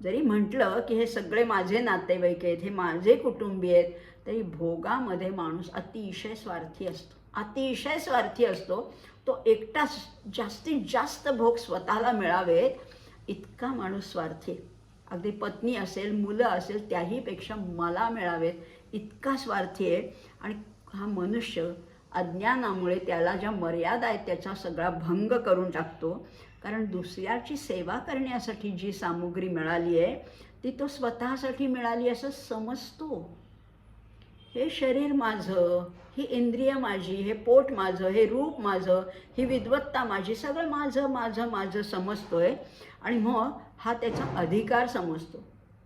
[SPEAKER 1] जरी म्हटलं की हे सगळे माझे नातेवाईक आहेत, हे माझे कुटुंबीय आहेत, तरी भोगामध्ये माणूस अतिशय स्वार्थी असतो. अतिशय स्वार्थी असतो. तो एकटाच जास्तीत जास्त भोग स्वतःला मिळावेत इतका माणूस स्वार्थी. अगदी पत्नी असेल, मुलं असेल, त्याहीपेक्षा मला मिळावेत इतका स्वार्थी आहे. आणि हा मनुष्य अज्ञानामुळे त्याला ज्या मर्यादा आहेत त्याचा सगळा भंग करून टाकतो. कारण दुसऱ्याची सेवा करण्यासाठी जी सामुग्री मिळाली आहे ती तो स्वतःसाठी मिळाली असं समजतो. हे शरीर माझं, ही इंद्रिय माझी, हे पोट माझं, हे रूप माझं, ही विद्वत्ता माझी, सगळं माझं माझं माझं समजतोय. आणि मग हा त्याचा अधिकार समजतो.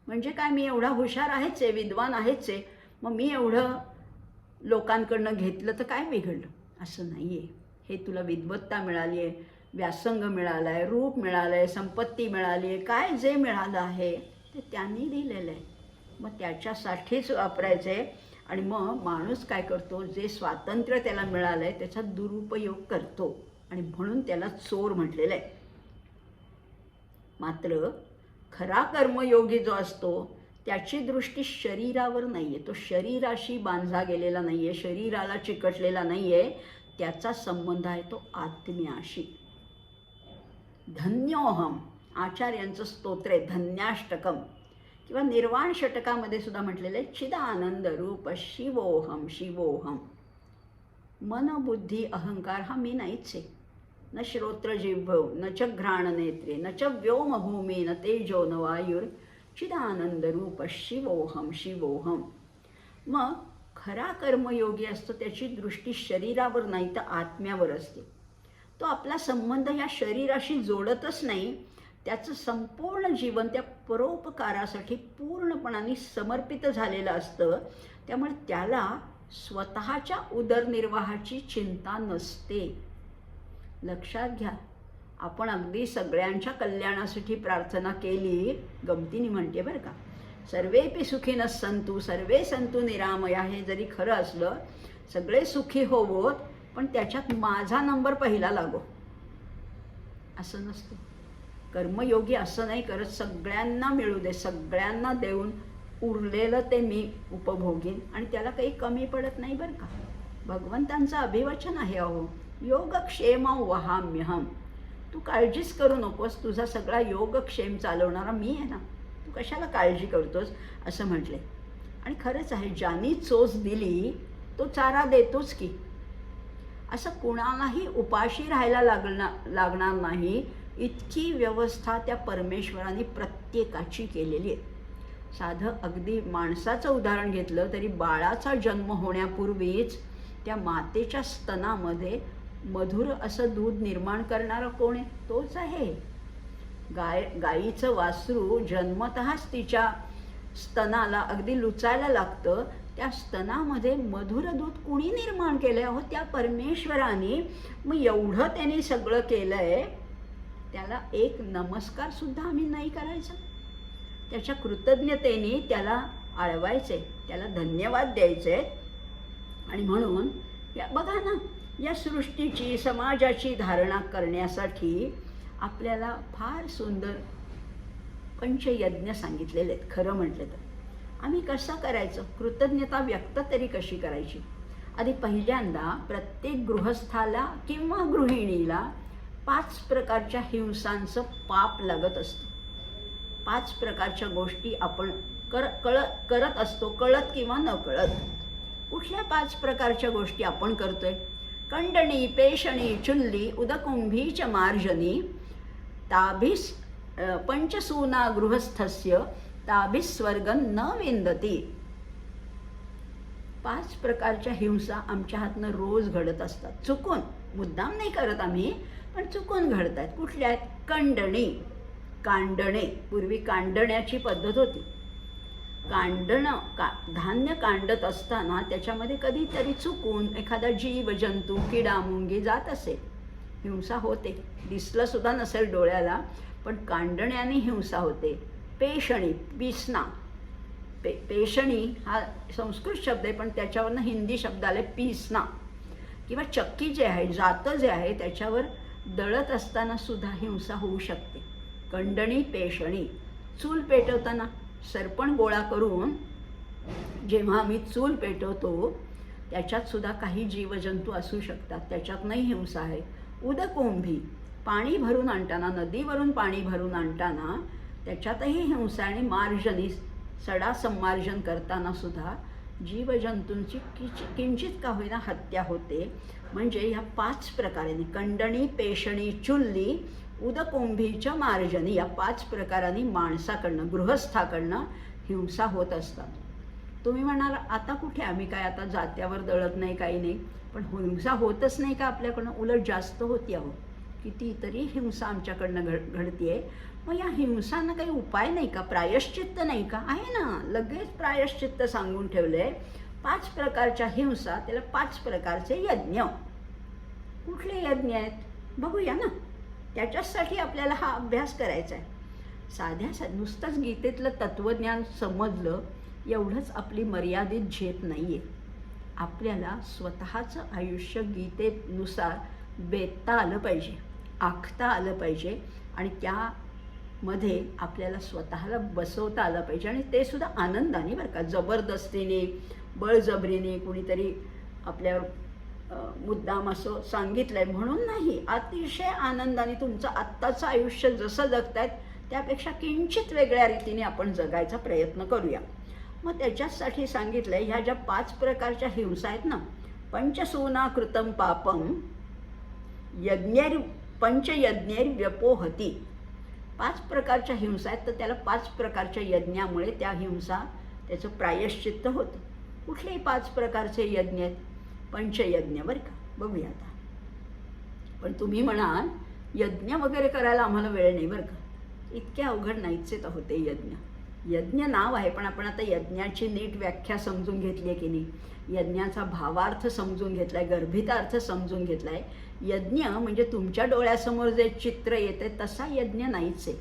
[SPEAKER 1] म्हणजे काय, मी एवढा हुशार आहेच आहे, विद्वान आहेच आहे, मग मी एवढं लोकांकडनं घेतलं तर काय बिघडलं? असं नाही आहे. हे तुला विद्वत्ता मिळाली आहे, व्यासंग मिळाला आहे, रूप मिळालं आहे, संपत्ती मिळाली आहे, काय जे मिळालं आहे ते त्यांनी दिलेलं आहे. मग त्याच्यासाठीच वापरायचं आहे. आणि मग माणूस काय करतो, जे स्वातंत्र्य त्याला मिळालं आहे त्याचा दुरुपयोग करतो. आणि म्हणून त्याला चोर म्हटलेलं आहे. मात्र खरा कर्मयोगी जो असतो त्याची दृष्टी शरीरावर नाही आहे. तो शरीराशी बांधला गेलेला नाही आहे, शरीराला चिकटलेला नाही आहे. त्याचा संबंध आहे तो आत्म्याशी. धन्योहम, आचार्यांचं स्तोत्र आहे धन्याष्टकम. किंवा निर्वाण षटकामध्ये सुद्धा म्हटलेलं आहे चिदानंद रूप शिवोहम शिवोहम. मन बुद्धी अहंकार हा मी नाहीच आहे. न श्रोत्र जिव्हव न च घ्राण नेत्रे न च व्योमभूमी न तेजो न वायुर चिदानंद रूप शिवोहम शिवोहम. मग खरा कर्मयोगी असतो त्याची दृष्टी शरीरावर नाही तर आत्म्यावर असते. तो आपला संबंध या शरीराशी जोडतच नाही, त्याचं संपूर्ण जीवन त्या परोपकारासाठी पूर्णपणाने समर्पित झालेलं असतं. त्यामुळे त्याला स्वतःच्या उदरनिर्वाहाची चिंता नसते. लक्षात घ्या, आपण अगदी सगळ्यांच्या कल्याणासाठी प्रार्थना केली, गमतीने म्हणते बरं का, सर्वेपि सुखीनः सन्तु सर्वे सन्तु निरामया. हे जरी खरं असलं, सगळे सुखी होवोत, पण त्याच्यात माझा नंबर पहिला लागो असं नसतं. कर्मयोगी असं नाही करत, सगळ्यांना मिळू दे, सगळ्यांना देऊन उरलेलं ते मी उपभोगीन आणि त्याला काही कमी पडत नाही बरं का. भगवंतांचं अभिवचन आहे अहो, योगक्षेम वहाम्यहम. तू काळजीच करू नकोस, तुझा सगळा योगक्षेम चालवणारा मी आहे ना, तू कशाला काळजी करतोस असं म्हटले. आणि खरंच आहे, ज्यांनी चोच दिली तो चारा देतोच की. असं कुणालाही उपाशी राहायला लागणार नाही, इतकी व्यवस्था त्या परमेश्वराने प्रत्येकाची केलेली आहे. साधं अगदी माणसाचं उदाहरण घेतलं तरी बाळाचा जन्म होण्यापूर्वीच त्या मातेच्या स्तनामध्ये मधुर असं दूध निर्माण करणारा कोण आहे? तोच आहे. गाईचं वासरू जन्मतःच तिच्या स्तनाला अगदी लुचायला लागतं. त्या स्तनामध्ये मधुर दूध कुणी निर्माण केलं आहे? त्या परमेश्वराने. मग एवढं त्यांनी सगळं केलं आहे, त्याला एक नमस्कार सुद्धा आम्ही नाही करायचा. त्याच्या कृतज्ञतेने त्याला आळवायचे, त्याला धन्यवाद द्यायचे. आणि म्हणून बघा ना, या सृष्टीची समाजाची धारणा करण्यासाठी आपल्याला फार सुंदर पंचयज्ञ सांगितलेले आहेत. खरं म्हटलं तर आम्ही कसं करायचं, कृतज्ञता व्यक्त तरी कशी करायची? आधी पहिल्यांदा प्रत्येक गृहस्थाला किंवा गृहिणीला 5 प्रकारच्या हिंसांचं पाप लागत असतं. 5 प्रकारच्या गोष्टी आपण करत असतो, कळत किंवा न कळत. कुठल्या 5 प्रकारच्या गोष्टी आपण करतोय? कंडणी, पेषणी, चुल्ली, उदकुंभी च मार्जनी, ताभिस पंचसूना गृहस्थस्य ताभिस स्वर्गं न विंदती. 5 प्रकारच्या हिंसा आमच्या हातनं रोज घडत असतात. चुकून, मुद्दाम नाही करत आम्ही, पण चुकून घडत आहेत. कुठल्या आहेत? कंडणी, कांडणे. पूर्वी कांडण्याची पद्धत होती. धान्य कांडत असताना त्याच्यामध्ये कधीतरी चुकून एखादा जीव जंतू, किडा मुंगी जात असेल, हिंसा होते. दिसलं सुद्धा नसेल डोळ्याला, पण कांडण्याने हिंसा होते. पेषणी, पिसना. पेषणी हा संस्कृत शब्द आहे, पण त्याच्यावरनं हिंदी शब्द आले पिसना. किंवा चक्की जे आहे, जातं जे आहे, त्याच्यावर दळत असताना सुद्धा हिंसा होऊ शकते. कंडणी, पेषणी. चूल पेटवताना सरपण गोळा करून जेव्हा आम्ही चूल पेटवतो त्याच्यात सुद्धा काही जीवजंतू असू शकतात, त्याच्यातनंही हिंसा आहे. उदकुंभी, पाणी भरून आणताना, नदीवरून पाणी भरून आणताना त्याच्यातही हिंसा. आणि मार्जनी, सडा संमार्जन करताना सुद्धा जीवजंतूंची किंचित का होईना हत्या होते. म्हणजे ह्या 5 प्रकारांनी, कंडणी, पेषणी, चुल्ली, उदकुंभीच्या मार्जनी, या 5 प्रकारांनी माणसाकडनं, गृहस्थाकडनं हिंसा होत असतात. तुम्ही म्हणाल आता कुठे, आम्ही काय आता जात्यावर दळत नाही, काही नाही. पण हिंसा होतच नाही का आपल्याकडनं? उलट जास्त होती आहो. कितीतरी हिंसा आमच्याकडनं घडतीये. मग या हिंसांना काही उपाय नाही का? प्रायश्चित्त नाही का? आहे ना, लगेच प्रायश्चित्त सांगून ठेवले. 5 प्रकारच्या हिंसा, त्याला 5 प्रकारचे यज्ञ. कुठले यज्ञ आहेत बघूया ना. त्याच्यासाठी आपल्याला हा अभ्यास करायचा आहे. साध्या नुसतंच गीतेतलं तत्त्वज्ञान समजलं एवढंच आपली मर्यादित झेप नाही आहे. आपल्याला स्वतःचं आयुष्य गीतेनुसार बेतता आलं पाहिजे, आखता आलं पाहिजे. आणि त्यामध्ये आपल्याला स्वतःला बसवता आलं पाहिजे. आणि ते सुद्धा आनंदाने, बरं का, जबरदस्तीने, बळजबरीने कुणीतरी आपल्यावर मुद्दाम असं सांगितलं आहे म्हणून नाही. अतिशय आनंदाने तुमचं आत्ताचं आयुष्य जसं जगतायत त्यापेक्षा किंचित वेगळ्या रीतीने आपण जगायचा प्रयत्न करूया. मग त्याच्यासाठी सांगितलं आहे, ह्या ज्या 5 प्रकारच्या हिंसा आहेत ना, पंचसूना कृतं पापम पंचयज्ञैर व्यपोहती. 5 प्रकारच्या हिंसा आहेत, तर त्याला 5 प्रकारच्या यज्ञामुळे त्या हिंसा, त्याचं प्रायश्चित्त होतं. कुठलेही 5 प्रकारचे यज्ञ आहेत? पंचयज्ञ, बरं का. बघूया आता. पण तुम्ही म्हणाल यज्ञ वगैरे करायला आम्हाला वेळ नाही, बरं का. इतके अवघड नाहीच आहेत अहो ते यज्ञ. यज्ञ नाव आहे, पण आपण आता यज्ञाची नीट व्याख्या समजून घेतली आहे की नाही, यज्ञाचा भावार्थ समजून घेतला आहे, गर्भितार्थ समजून घेतला आहे. यज्ञ म्हणजे तुमच्या डोळ्यासमोर जे चित्र येते तसा यज्ञ नाहीच आहे.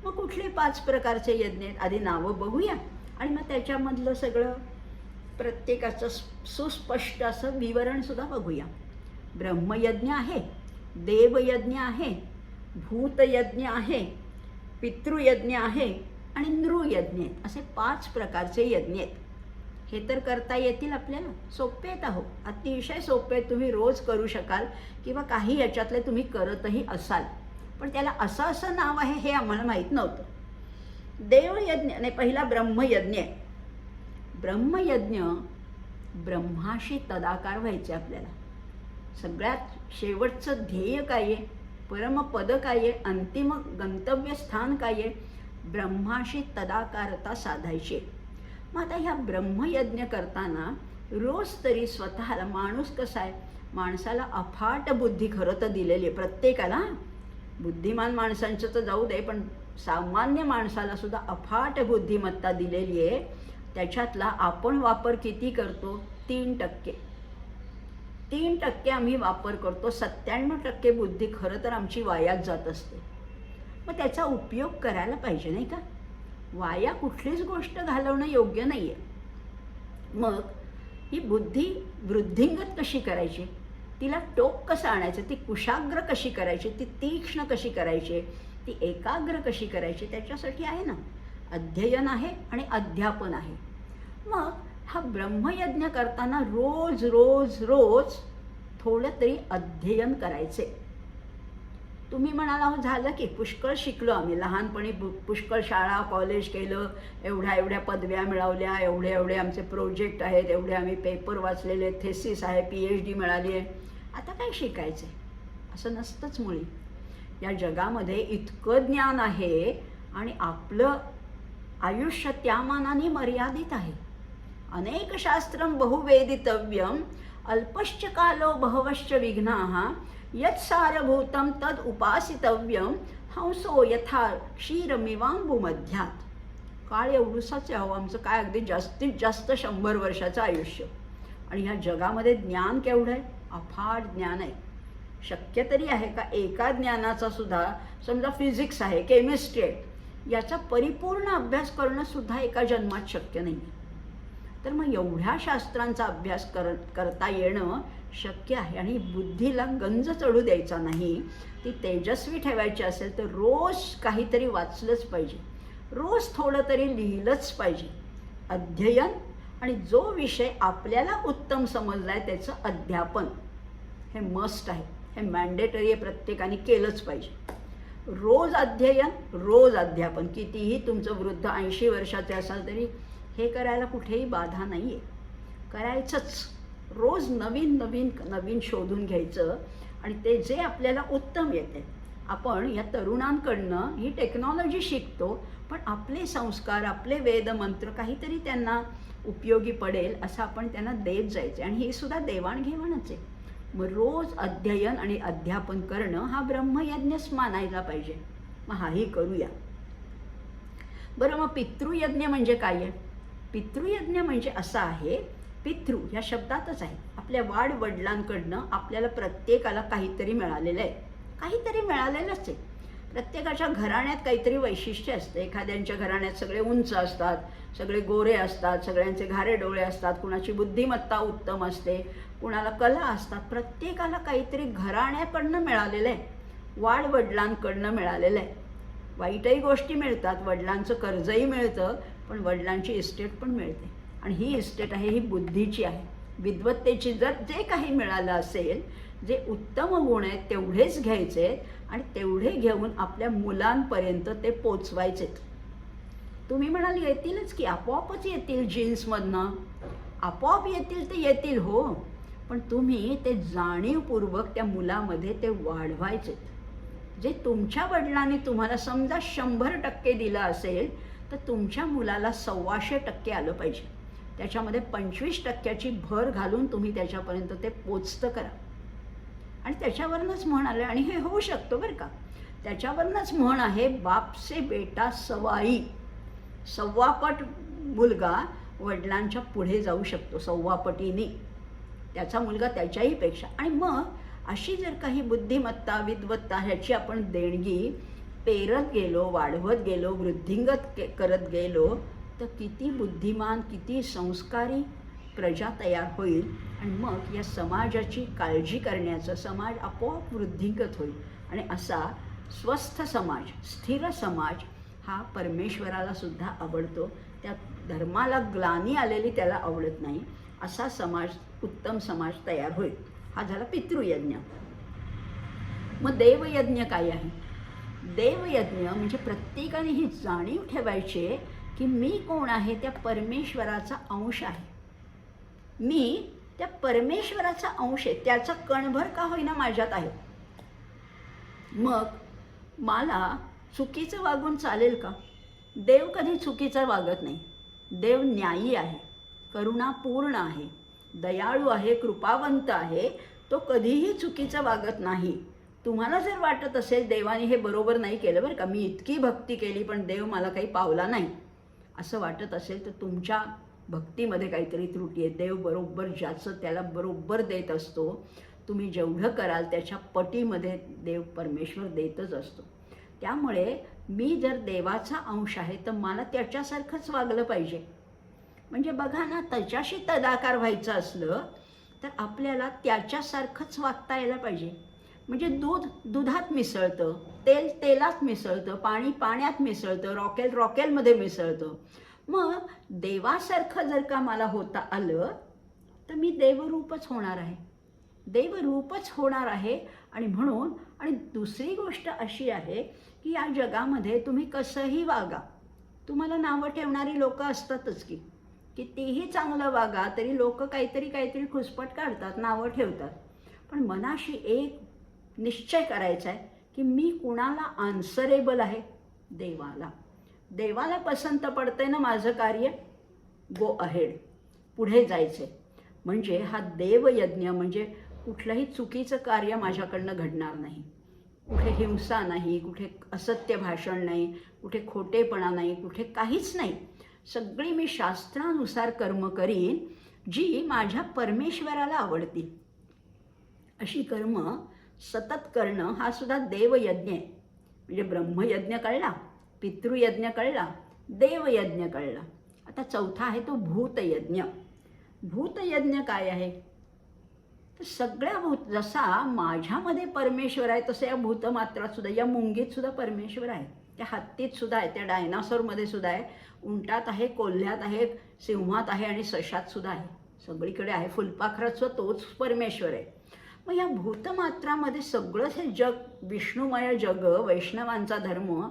[SPEAKER 1] मग कुठले 5 प्रकारचे यज्ञ आहेत? आधी नावं बघूया आणि मग त्याच्यामधलं सगळं प्रत्येकाचं सुस्पष्ट असं विवरणसुद्धा बघूया. ब्रह्मयज्ञ आहे, देवयज्ञ आहे, भूतयज्ञ आहे, पितृयज्ञ आहे आणि नृयज्ञ आहेत. असे 5 प्रकारचे यज्ञ आहेत. हे तर करता येतील आपल्याला, सोपे आहेत अहो, अतिशय सोपे आहेत. तुम्ही रोज करू शकाल किंवा काही याच्यातले तुम्ही करतही असाल. पण त्याला असं नाव आहे हे आम्हाला माहीत नव्हतं. देवयज्ञ नाही, पहिला ब्रह्मयज्ञ आहे. ब्रह्मयज्ञ, ब्रह्माशी तदाकार व्हायचे आपल्याला. सगळ्यात शेवटचं ध्येय काय आहे, परमपद काय आहे, अंतिम गंतव्यस्थान काय आहे, ब्रह्माशी तदाकारता साधायची. मग आता ह्या ब्रह्मयज्ञ करताना रोज तरी स्वतःला, माणूस कसा आहे, माणसाला अफाट बुद्धी खरं तर दिलेली आहे प्रत्येकाला. बुद्धिमान माणसांचं तर जाऊ दे, पण सामान्य माणसाला सुद्धा अफाट बुद्धिमत्ता दिलेली आहे. त्याच्यातला आपण वापर किती करतो? 3%. 3% आम्ही वापर करतो. 97% बुद्धी खरं तर आमची वायात जात असते. मग त्याचा उपयोग करायला पाहिजे नाही का? वाया कुठलीच गोष्ट घालवणं योग्य नाही आहे. मग ही बुद्धी वृद्धिंगत कशी करायची, तिला टोक कसं आणायचं, ती कुशाग्र कशी करायची, ती तीक्ष्ण कशी करायची, ती एकाग्र कशी करायची, त्याच्यासाठी आहे ना अध्ययन आहे आणि अध्यापन आहे. मग हा ब्रह्मयज्ञ करताना रोज रोज रोज थोडं तरी अध्ययन करायचे. तुम्ही म्हणाला हो झालं की पुष्कळ शिकलो आम्ही, लहानपणी पुष्कळ शाळा कॉलेज केलं, एवढ्या पदव्या मिळवल्या, एवढे आमचे प्रोजेक्ट आहेत, एवढे आम्ही पेपर वाचलेले, थेसिस आहे, PhD मिळाली आहे, आता काय शिकायचं आहे? असं नसतंच मुळी. या जगामध्ये इतकं ज्ञान आहे आणि आपलं आयुष्य त्या मानाने मर्यादित आहे. अनेक शास्त्रं बहुवेदितव्यम अल्पश्च कालो बहवश्च विघ्नाः यत्सारभूतं तद उपासितव्यम हंसो यथा क्षीरमिवांबुमध्यात. काळ एवढूसाच आहे आमचं, काय अगदी जास्तीत जास्त 100 वर्षाचं आयुष्य. आणि ह्या जगामध्ये ज्ञान केवढं आहे? अफाट ज्ञान आहे. शक्य तरी आहे का एका ज्ञानाचा सुद्धा, समजा फिजिक्स आहे, केमिस्ट्री आहे, याचा परिपूर्ण अभ्यास करणं सुद्धा एका जन्मात शक्य नाही. तर मग एवढ्या शास्त्रांचा अभ्यास करता येणं शक्य आहे. आणि बुद्धीला गंज चढू द्यायचा नाही, ती तेजस्वी ठेवायची असेल तर रोज काहीतरी वाचलंच पाहिजे, रोज थोडं तरी लिहिलंच पाहिजे. अध्ययन आणि जो विषय आपल्याला उत्तम समजला आहे त्याचं अध्यापन हे मस्ट आहे, हे मॅन्डेटरी आहे, प्रत्येकाने केलंच पाहिजे. रोज अध्ययन, रोज अध्यापन. कितीही तुमचं वृद्ध 80 वर्षाचे असाल तरी हे करायला कुठेही बाधा नाही आहे, करायचंच. रोज नवीन शोधून घ्यायचं आणि ते जे आपल्याला उत्तम येते. आपण या तरुणांकडनं ही टेक्नॉलॉजी शिकतो, पण आपले संस्कार, आपले वेदमंत्र काहीतरी त्यांना उपयोगी पडेल असं आपण त्यांना देत जायचे. आणि ही सुद्धा देवाणघेवाणच आहे. मग रोज अध्ययन आणि अध्यापन करणं हा ब्रह्मयज्ञच मानायला पाहिजे. मग हाही करूया. बरं, मग पितृयज्ञ म्हणजे काय आहे? पितृयज्ञ म्हणजे असं आहे, पितृ या शब्दातच आहे, आपल्या वाडवडिलांकडनं आपल्याला प्रत्येकाला काहीतरी मिळालेलं आहे, काहीतरी मिळालेलंच आहे. प्रत्येकाच्या घराण्यात काहीतरी वैशिष्ट्य असते. एखाद्यांच्या घराण्यात सगळे उंच असतात, सगळे गोरे असतात, सगळ्यांचे घारे डोळे असतात, कुणाची बुद्धिमत्ता उत्तम असते, कुणाला कला असतात. प्रत्येकाला काहीतरी घराण्याकडनं मिळालेलं आहे, वाडवडिलांकडनं मिळालेलं आहे. वाईटही गोष्टी मिळतात, वडिलांचं कर्जही मिळतं, पण वडिलांची इस्टेट पण मिळते. आणि ही इस्टेट आहे, ही बुद्धीची आहे, विद्वत्तेची. जर जे काही मिळालं असेल, जे उत्तम गुण आहेत तेवढेच घ्यायचे आणि तेवढे घेऊन आपल्या मुलांपर्यंत ते पोचवायचेत. तुम्ही म्हणाल येतीलच की, आपोआपच येतील, जीन्समधनं आपोआप येतील, ते येतील हो, पण तुम्ही ते जाणीवपूर्वक त्या मुलामध्ये ते वाढवायचेत. जे तुमच्या वडिलांनी तुम्हाला समजा 100% दिलं असेल, तर तुमच्या मुलाला 125% आलं पाहिजे. त्याच्यामध्ये 25%ची भर घालून तुम्ही त्याच्यापर्यंत ते पोचतं करा. आणि त्याच्यावरनंच म्हण आलं, आणि हे होऊ शकतं बरं का. त्याच्यावरनंच म्हण आहे, बापसे बेटा सवाई. 1.25 पट मुलगा वडिलांच्या पुढे जाऊ शकतो, 1.25 पटीने त्याचा मुलगा त्याच्याही पेक्षा. आणि मग अशी जर काही बुद्धिमत्ता, विद्वत्ता ह्याची आपण देणगी पेरत गेलो, वाढवत गेलो, वृद्धिंगत करत गेलो, तर किती बुद्धिमान, किती संस्कारी प्रजा तयार होईल. आणि मग या समाजाची काळजी करण्याचं, समाज आपोआप वृद्धिंगत होईल. आणि असा स्वस्थ समाज, स्थिर समाज हा परमेश्वराला सुद्धा आवडतो. त्या धर्माला ग्लानी आलेली त्याला आवडत नाही. असा समाज, उत्तम समाज तयार होईल. हा झाला पितृयज्ञ. मग देवयज्ञ काय आहे? देवयज्ञ म्हणजे प्रत्येकाने ही जाणीव ठेवायची की मी कोण आहे? त्या परमेश्वराचा अंश आहे. मी त्या परमेश्वराचा अंश आहे, त्याचा कणभर का होईना माझ्यात आहे. मग मला चुकीचं वागून चालेल का? देव कधी चुकीचं वागत नाही. देव न्यायी आहे, करुणापूर्ण आहे, दयाळू आहे, कृपावंत आहे. तो कधीही चुकीचं वागत नाही. तुम्हाला जर वाटत असेल देवाने हे बरोबर नाही केलं बरं का, मी इतकी भक्ती केली पण देव मला काही पावला नाही, असं वाटत असेल तर तुमच्या भक्तीमध्ये काहीतरी त्रुटी आहे. देव बरोबर ज्याचं त्याला बरोबर देत असतो. तुम्ही जेवढं कराल त्याच्या पटीमध्ये देव परमेश्वर देतच असतो. त्यामुळे मी जर देवाचा अंश आहे तर मला त्याच्यासारखंच वागलं पाहिजे. म्हणजे बघा ना, त्याच्याशी तदाकार व्हायचं असलं तर आपल्याला त्याच्यासारखंच वागता यायला पाहिजे. म्हणजे दूध दुधात मिसळतं, तेल तेलात मिसळतं, पाणी पाण्यात मिसळतं, रॉकेल रॉकेलमध्ये मिसळतं. मग देवासारखं जर का मला होता आलं तर मी देवरूपच होणार आहे, देवरूपच होणार आहे. आणि म्हणून आणि दुसरी गोष्ट अशी आहे की या जगामध्ये तुम्ही कसंही वागा, तुम्हाला नावं ठेवणारी लोकं असतातच की. कितीही चांगलं वागा तरी लोक काहीतरी खुसपट काढतात, नावं ठेवतात. पण मनाशी एक निश्चय करायचा आहे की मी कुणाला आन्सरेबल आहे? देवाला. देवाला पसंत पडतंय ना माझं कार्य, गो अहेड, पुढे जायचे. म्हणजे हा देवयज्ञ म्हणजे कुठलंही चुकीचं कार्य माझ्याकडनं घडणार नाही. कुठे हिंसा नाही, कुठे असत्य भाषण नाही, कुठे खोटेपणा नाही, कुठे काहीच नाही. सगळी मी शास्त्रानुसार कर्म करीन जी माझ्या परमेश्वराला आवडतील. अशी कर्म सतत करणं हा सुद्धा देवयज्ञ आहे. म्हणजे ब्रह्मयज्ञ कळला, पितृयज्ञ कळला, देवयज्ञ कळला. आता चौथा आहे तो भूतयज्ञ. भूतयज्ञ काय आहे? तर सगळ्या जसा माझ्यामध्ये परमेश्वर आहे तसं या भूतमात्रात सुद्धा, या मुंगीत सुद्धा परमेश्वर आहे, त्या हत्तीत सुद्धा आहे, त्या डायनासोरमध्ये सुद्धा आहे, उंटात आहे, कोल्ह्यात आहे, सिंहात आहे आणि सशात सुद्धा आहे. सगळीकडे आहे. फुलपाखरात सुद्धा तोच परमेश्वर आहे. मग या भूतमात्रामध्ये सगळंच हे जग विष्णुमय जग, वैष्णवांचा धर्म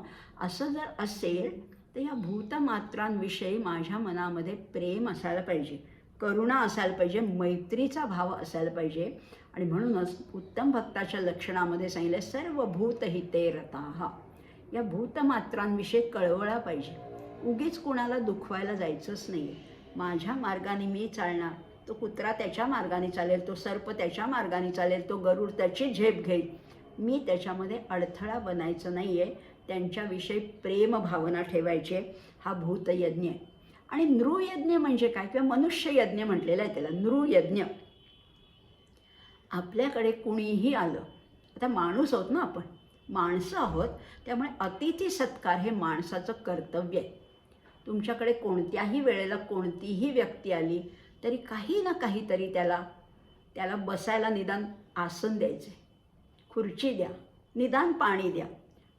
[SPEAKER 1] असं जर असेल तर या भूतमात्रांविषयी माझ्या मनामध्ये प्रेम असायला पाहिजे, करुणा असायला पाहिजे, मैत्रीचा भाव असायला पाहिजे. आणि म्हणूनच उत्तम भक्ताच्या लक्षणामध्ये सांगितलं सर्व भूतहिते रताः. या भूतमात्रांविषयी कळवळा पाहिजे. उगीच कुणाला दुखवायला जायचंच नाही. माझ्या मार्गाने मी चालणार, तो कुत्रा त्याच्या मार्गाने चालेल, तो सर्प त्याच्या मार्गाने चालेल, तो गरुड त्याची झेप घेईल. मी त्याच्यामध्ये अडथळा बनायचं नाही आहे. त्यांच्याविषयी प्रेमभावना ठेवायची. हा भूतयज्ञ आहे. आणि नृयज्ञ म्हणजे काय? किंवा मनुष्ययज्ञ म्हटलेलं आहे त्याला, नृयज्ञ. आपल्याकडे कुणीही आलं, आता माणूस आहोत ना आपण, माणसं आहोत, त्यामुळे अतिथी सत्कार हे माणसाचं कर्तव्य आहे. तुमच्याकडे कोणत्याही वेळेला कोणतीही व्यक्ती आली तरी काही ना काहीतरी त्याला बसायला निदान आसन द्यायचे, खुर्ची द्या, निदान पाणी द्या,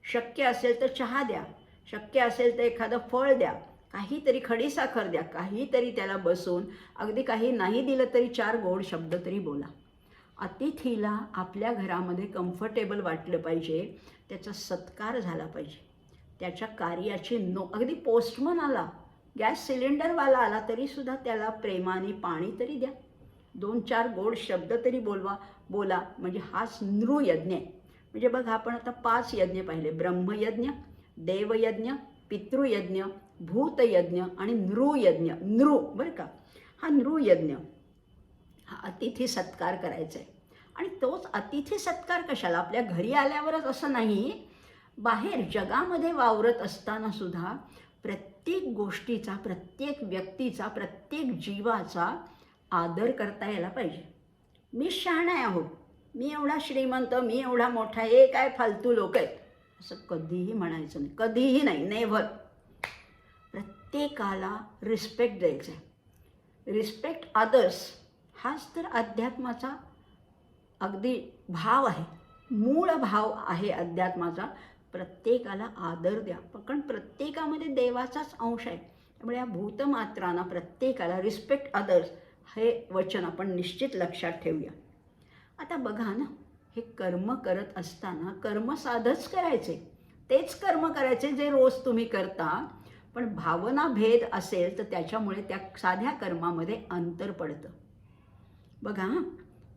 [SPEAKER 1] शक्य असेल तर चहा द्या, शक्य असेल तर एखादं फळ द्या, काहीतरी खडीसाखर द्या, काहीतरी त्याला बसून, अगदी काही नाही दिलं तरी 4 गोड शब्द तरी बोला. अतिथीला आपल्या घरामध्ये कम्फर्टेबल वाटलं पाहिजे, त्याचा सत्कार झाला पाहिजे, त्याच्या कार्याची अगदी पोस्टमन आला, गॅस सिलेंडरवाला आला तरीसुद्धा त्याला प्रेमाने पाणी तरी द्या, 2-4 गोड शब्द तरी बोला. म्हणजे हाच नृयज्ञ आहे. म्हणजे बघा आपण आता 5 यज्ञ पाहिले, ब्रह्मयज्ञ, देवयज्ञ, पितृयज्ञ, भूतयज्ञ आणि नृयज्ञ. नृ बरं का, हा नृयज्ञ, हा अतिथी सत्कार करायचा आहे. आणि तोच अतिथी सत्कार कशाला? आपल्या घरी आल्यावरच असं नाही, बाहेर जगामध्ये वावरत असताना सुद्धा प्रत्येक गोष्टीचा, प्रत्येक व्यक्तीचा, प्रत्येक जीवाचा आदर करता यायला पाहिजे. मी शहाणा आहे आहो, मी एवढा श्रीमंत, मी एवढा मोठा, हे काय फालतू लोक आहेत, असं कधीही म्हणायचं नाही, कधीही नाही, नेव्हर. प्रत्येकाला रिस्पेक्ट द्यायचा आहे. रिस्पेक्ट अदर्स हाच तर अध्यात्माचा अगदी भाव आहे, मूळ भाव आहे अध्यात्माचा. प्रत्येकाला आदर द्या, पण प्रत्येकामध्ये देवाचाच अंश आहे. त्यामुळे या भूतमात्रांना प्रत्येकाला रिस्पेक्ट अदर्स हे वचन आपण निश्चित लक्षात ठेवूया. आता बघा ना, हे कर्म करत असताना कर्म साधच करायचे, तेच कर्म करायचे जे रोज तुम्ही करता. पण भावना भेद असेल तर त्याच्यामुळे त्या साध्या कर्मामध्ये अंतर पडतं. बघा हां,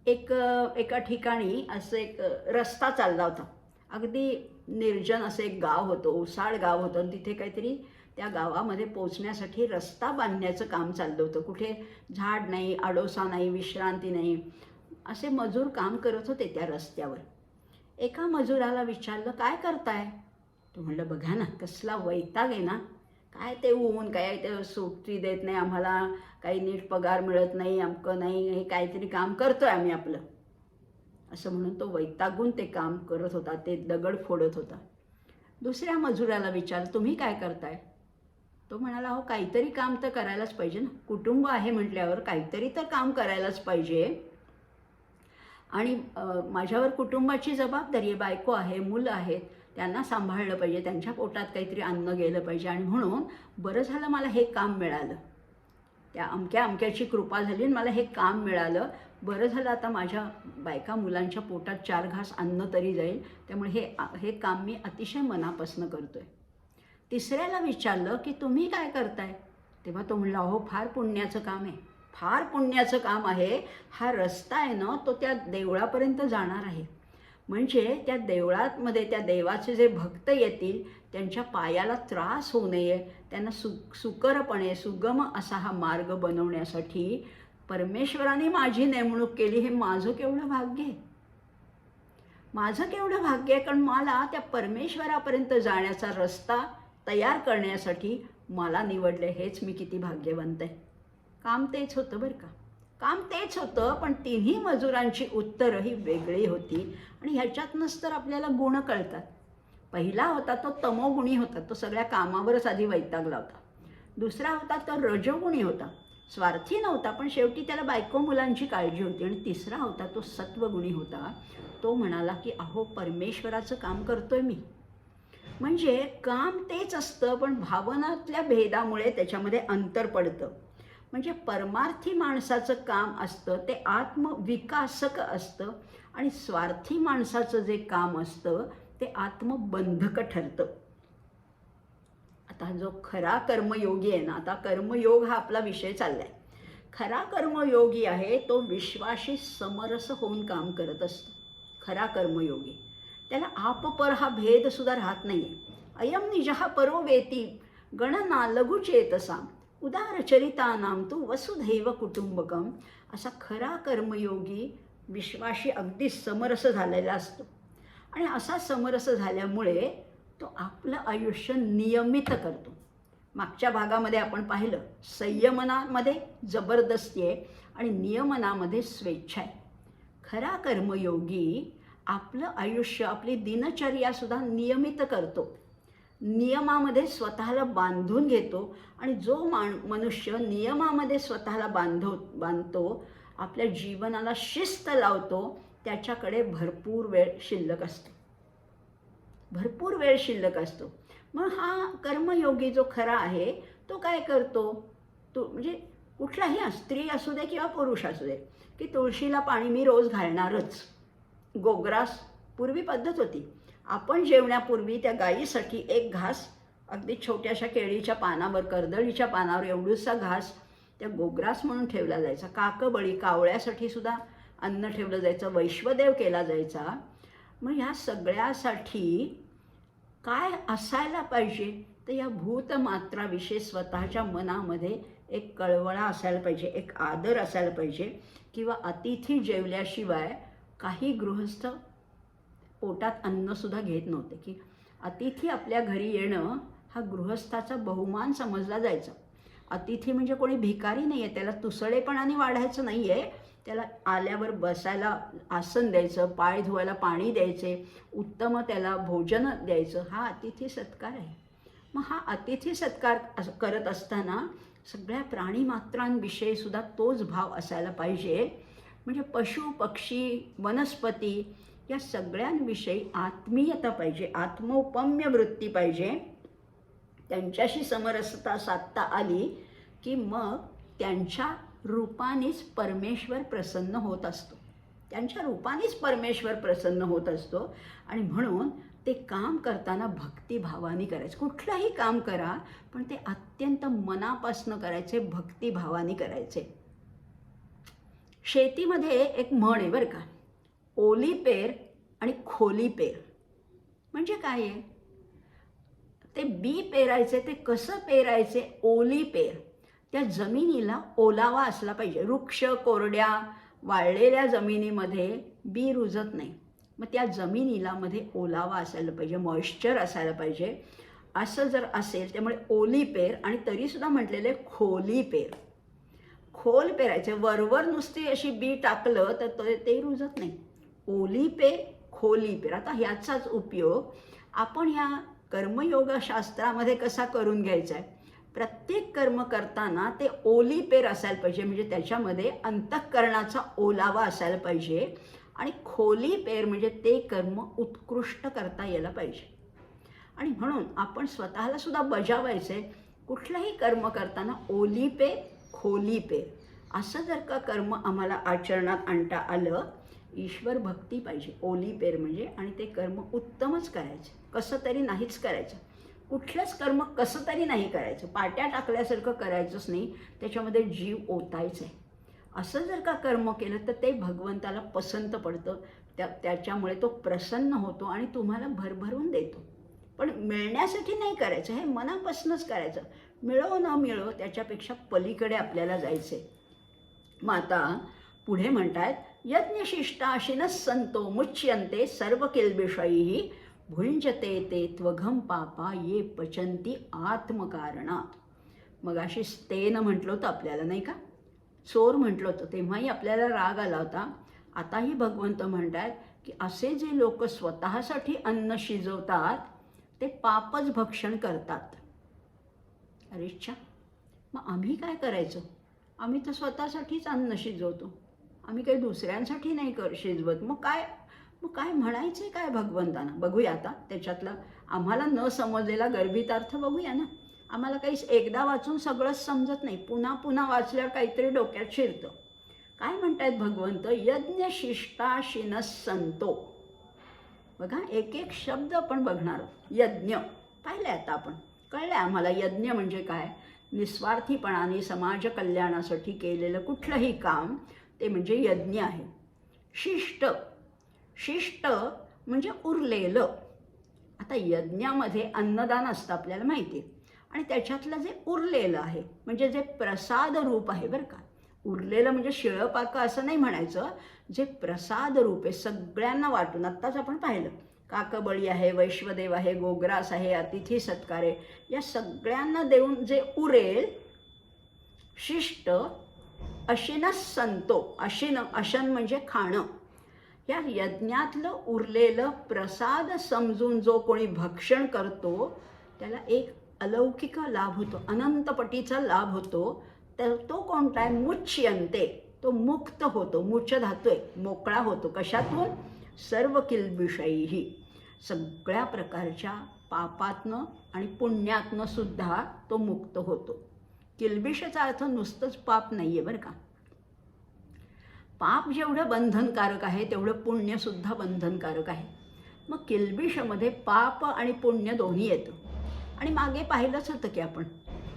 [SPEAKER 1] एका ठिकाणी असं एक रस्ता चालला होता. अगदी निर्जन असं एक गाव होतं, ओसाड गाव होतं आणि तिथे काहीतरी त्या गावामध्ये पोहोचण्यासाठी रस्ता बांधण्याचं काम चाललं होतं. कुठे झाड नाही, आडोसा नाही, विश्रांती नाही. असे मजूर काम करत होते त्या रस्त्यावर. एका मजुराला विचारलं, "काय करताय?" तो म्हणलं, "बघा ना, कसला वैताग आहे ना. काय ते ऊन, काय ते सुट्टी देत नाही आम्हाला, काही नीट पगार मिळत नाही, अमकं नाही, हे काहीतरी काम करतोय आम्ही आपलं." असं म्हणून तो वैतागून ते काम करत होता, ते दगड फोडत होता. दुसऱ्या मजुराला विचारलं, "तुम्ही काय करताय?" तो म्हणाला, "अहो, काहीतरी काम तर करायलाच पाहिजे ना. कुटुंब आहे म्हटल्यावर काहीतरी तर काम करायलाच पाहिजे आणि माझ्यावर कुटुंबाची जबाबदारी आहे. बायको आहे, मुलं आहेत, त्यांना सांभाळलं पाहिजे, त्यांच्या पोटात काहीतरी अन्न गेलं पाहिजे आणि म्हणून बरं झालं मला हे काम मिळालं. त्या अमक्या अमक्याची कृपा झाली आणि मला हे काम मिळालं. बरं झालं आता माझ्या बायका मुलांच्या पोटात 4 घास अन्न तरी जाईल. त्यामुळे हे काम मी अतिशय मनापासून करतोय." तिसऱ्याला विचारलं, की "तुम्ही काय करताय?" तेव्हा तो म्हणला, "अहो, फार पुण्याचं काम आहे. फार पुण्याचं काम आहे. हा रस्ता आहे ना, तो त्या देवळापर्यंत जाणार आहे. म्हणजे त्या देवळामध्ये त्या देवाचे जे भक्त येतील त्यांच्या पायाला त्रास होऊ नये, त्यांना सुकरपणे सुगम असा हा मार्ग बनवण्यासाठी परमेश्वराने माझी नेमणूक केली. हे माझं केवढं भाग्य आहे. माझं केवढं भाग्य आहे, कारण मला त्या परमेश्वरापर्यंत जाण्याचा रस्ता तयार करण्यासाठी मला निवडले. हेच मी किती भाग्यवंत आहे." काम तेच होतं बरं का. काम तेच होतं, पण तिन्ही मजुरांची उत्तरं ही वेगळी होती आणि ह्याच्यातनंच तर आपल्याला गुण कळतात. पहिला होता तो तमोगुणी होता, तो सगळ्या कामावरच आधी वैतागला होता. दुसरा होता तो रजोगुणी होता, स्वार्थी नव्हता पण शेवटी त्याला बायको मुलांची काळजी होती. आणि तिसरा होता तो सत्वगुणी होता. तो म्हणाला की "अहो, परमेश्वराचं काम करतोय मी." म्हणजे काम तेच असतं, पण भावनातल्या भेदामुळे त्याच्यामध्ये अंतर पडतं. म्हणजे परमार्थी माणसाचं काम असतं ते आत्मविकासक असतं आणि स्वार्थी माणसाचं जे काम असतं ते आत्मबंधक ठरतं. आता जो खरा कर्मयोगी आहे ना, आता कर्मयोग हा आपला विषय चाललाय. खरा कर्मयोगी आहे तो विश्वाशी समरस होऊन काम करत असतो. खरा कर्मयोगी त्याला आपपर हा भेद सुद्धा राहत नाहीये. अयम निजः परो वेती गणना लघुचेतसा उदारचरितानां तू वसुधैव कुटुंबकम. असा खरा कर्मयोगी विश्वाशी अगदी समरस झालेला असतो आणि असा समरस झाल्यामुळे तो आपलं आयुष्य नियमित करतो. मागच्या भागामध्ये आपण पाहिलं, संयमनामध्ये जबरदस्ती आहे आणि नियमनामध्ये स्वेच्छा आहे. खरा कर्मयोगी आपलं आयुष्य, आपली दिनचर्यासुद्धा नियमित करतो, नियमामध्ये स्वतःला बांधून घेतो. आणि जो मनुष्य नियमामध्ये स्वतःला बांधतो, आपल्या जीवनाला शिस्त लावतो, त्याच्याकडे भरपूर वेळ शिल्लक असतो. भरपूर वेळ शिल्लक असतो. मग हा कर्मयोगी जो खरा आहे तो काय करतो, तो म्हणजे कुठलाही स्त्री असू दे किंवा पुरुष असू दे, की तुळशीला पाणी मी रोज घालणारच. गोग्रास पूर्वी पद्धत होती. आपण जेवण्यापूर्वी त्या गायीसाठी एक घास अगदी छोट्याशा केळीच्या पानावर, कर्दळीच्या पानावर एवढूसा घास त्या गोग्रास म्हणून ठेवला जायचा. काकबळी, कावळ्यासाठी सुद्धा अन्न ठेवलं जायचं, वैश्वदेव केला जायचा. मग ह्या सगळ्यासाठी काय असायला पाहिजे, तर या भूतमात्राविषयी स्वतःच्या मनामध्ये एक कळवळा असायला पाहिजे, एक आदर असायला पाहिजे. किंवा अतिथी जेवल्याशिवाय काही गृहस्थ पोटात अन्नसुद्धा घेत नव्हते, की अतिथी आपल्या घरी येणं हा गृहस्थाचा बहुमान समजला जायचा. अतिथी म्हणजे कोणी भिकारी नाही आहे, त्याला तुसडेपणाने वाढायचं नाही आहे. त्याला आल्यावर बसायला आसन द्यायचं, पाय धुवायला पाणी द्यायचे, उत्तम त्याला भोजन द्यायचं. हा अतिथी सत्कार आहे. मग हा अतिथी सत्कार करत असताना सगळ्या प्राणीमात्रांविषयी सुद्धा तोच भाव असायला पाहिजे. म्हणजे पशु, पक्षी, वनस्पती या सगळ्यांविषयी आत्मीयता पाहिजे, आत्मोपम्य वृत्ती पाहिजे. त्यांच्याशी समरसता साधता आली की मग त्यांच्या रूपानेच परमेश्वर प्रसन्न होत असतो. त्यांच्या रूपानेच परमेश्वर प्रसन्न होत असतो. आणि म्हणून ते काम करताना भक्तिभावाने करायचं. कुठलंही काम करा पण ते अत्यंत मनापासून करायचे, भक्तिभावाने करायचे. शेतीमध्ये एक म्हण आहे बरं का, ओली पेर आणि खोली पेर. म्हणजे काय आहे, ते बी पेरायचे ते कसं पेरायचे, ओली पेर. त्या जमिनीला ओलावा असला पाहिजे. वृक्ष कोरड्या वाळलेल्या जमिनीमध्ये बी रुजत नाही. मग त्या जमिनीला मध्ये ओलावा असायला पाहिजे, मॉइश्चर असायला पाहिजे. असं जर असेल त्यामुळे ओली पेर. आणि तरीसुद्धा म्हटलेले खोली पेर. खोल पेरायचे, वरवर नुसती अशी बी टाकलं तर ते रुजत नाही. ओली पेर खोली पेर. आता ह्याचाच उपयोग आपण ह्या कर्मयोगशास्त्रामध्ये कसा करून घ्यायचा आहे. प्रत्येक कर्म करताना ते ओली पेर असायला पाहिजे, म्हणजे त्याच्यामध्ये अंतःकरणाचा ओलावा असायला पाहिजे. आणि खोली पेर म्हणजे ते कर्म उत्कृष्ट करता यायला पाहिजे. आणि म्हणून आपण स्वतःला सुद्धा बजावायचे, कुठलंही कर्म करताना ओली पेर खोली पेर असं जर का कर्म आम्हाला आचरणात आणता आलं, ईश्वर भक्ती पाहिजे. ओली पेर म्हणजे, आणि ते कर्म उत्तमच करायचं, कसं तरी नाहीच करायचं. कुठलंच कर्म कसं तरी नाही करायचं, पाट्या टाकल्यासारखं करायचंच नाही, त्याच्यामध्ये जीव ओतायचं आहे. असं जर का कर्म केलं तर ते भगवंताला पसंत पडतं. त्याच्यामुळे तो प्रसन्न होतो आणि तुम्हाला भरभरून देतो. पण मिळण्यासाठी नाही करायचं, हे मनापासूनच करायचं. मिळो न मिळो त्याच्यापेक्षा पलीकडे आपल्याला जायचं आहे. मग आता पुढे म्हणतायत, यज्ञशिष्टाशिनः संतो मुच्यन्ते सर्व किल्बिषैः भुंजते ते त्वघम पापा ये पचंती आत्मकारणात. मग अशी स्तेन म्हटलं होतं आपल्याला, नाही का, चोर म्हटलं होतं, तेव्हाही आपल्याला राग आला होता. आताही भगवंत म्हणतात की असे जे लोक स्वतःसाठी अन्न शिजवतात ते पापच भक्षण करतात. अरे अच्छा, मग आम्ही काय करायचं? आम्ही तर स्वतःसाठीच अन्न शिजवतो, आम्ही काही दुसऱ्यांसाठी नाही शिजवत. मग काय म्हणायचं काय भगवंतांना? बघूया आता त्याच्यातला आम्हाला न समजलेला गर्भितार्थ बघूया ना. आम्हाला काही एकदा वाचून सगळंच समजत नाही, पुन्हा पुन्हा वाचल्यावर काहीतरी डोक्यात शिरतं. काय म्हणतायत भगवंत, यज्ञशिष्टाशिनः संतो. बघा, एक एक शब्द आपण बघणार. यज्ञ पाहिलं आता आपण, कळलं आम्हाला यज्ञ म्हणजे काय. निस्वार्थीपणाने समाज कल्याणासाठी केलेलं कुठलंही काम ते म्हणजे यज्ञ आहे. शिष्ट, शिष्ट म्हणजे उरलेलं. आता यज्ञामध्ये अन्नदान असतं आपल्याला माहिती आहे, आणि त्याच्यातलं जे उरलेलं आहे म्हणजे जे प्रसाद रूप आहे बरं का. उरलेलं म्हणजे शिळपाकं असं नाही म्हणायचं, जे प्रसाद रूप आहे सगळ्यांना वाटून. आत्ताच आपण पाहिलं, काकबळी आहे, वैश्वदेव आहे, गोग्रास आहे, अतिथी सत्कार आहे, या सगळ्यांना देऊन जे उरेल, शिष्ट. अशिनः संतो, अशन म्हणजे खाणं. या यज्ञातलं उरलेलं प्रसाद समजून जो कोणी भक्षण करतो त्याला एक अलौकिक लाभ होतो, अनंतपटीचा लाभ होतो. तर तो कोणता आहे? मुच्यन्ते, तो मुक्त होतो. मुच धातू आहे, मोकळा होतो. कशातून? सर्व किल्बिषैः, सगळ्या प्रकारच्या पापातनं आणि पुण्यातनं सुद्धा तो मुक्त होतो. किल्बिषचा अर्थ नुसतंच पाप नाही आहे बरं का. पाप जेवढं बंधनकारक आहे तेवढं पुण्यसुद्धा बंधनकारक आहे. मग किल्बिषमध्ये पाप आणि पुण्य दोन्ही येतं. आणि मागे पाहिलंच होतं की आपण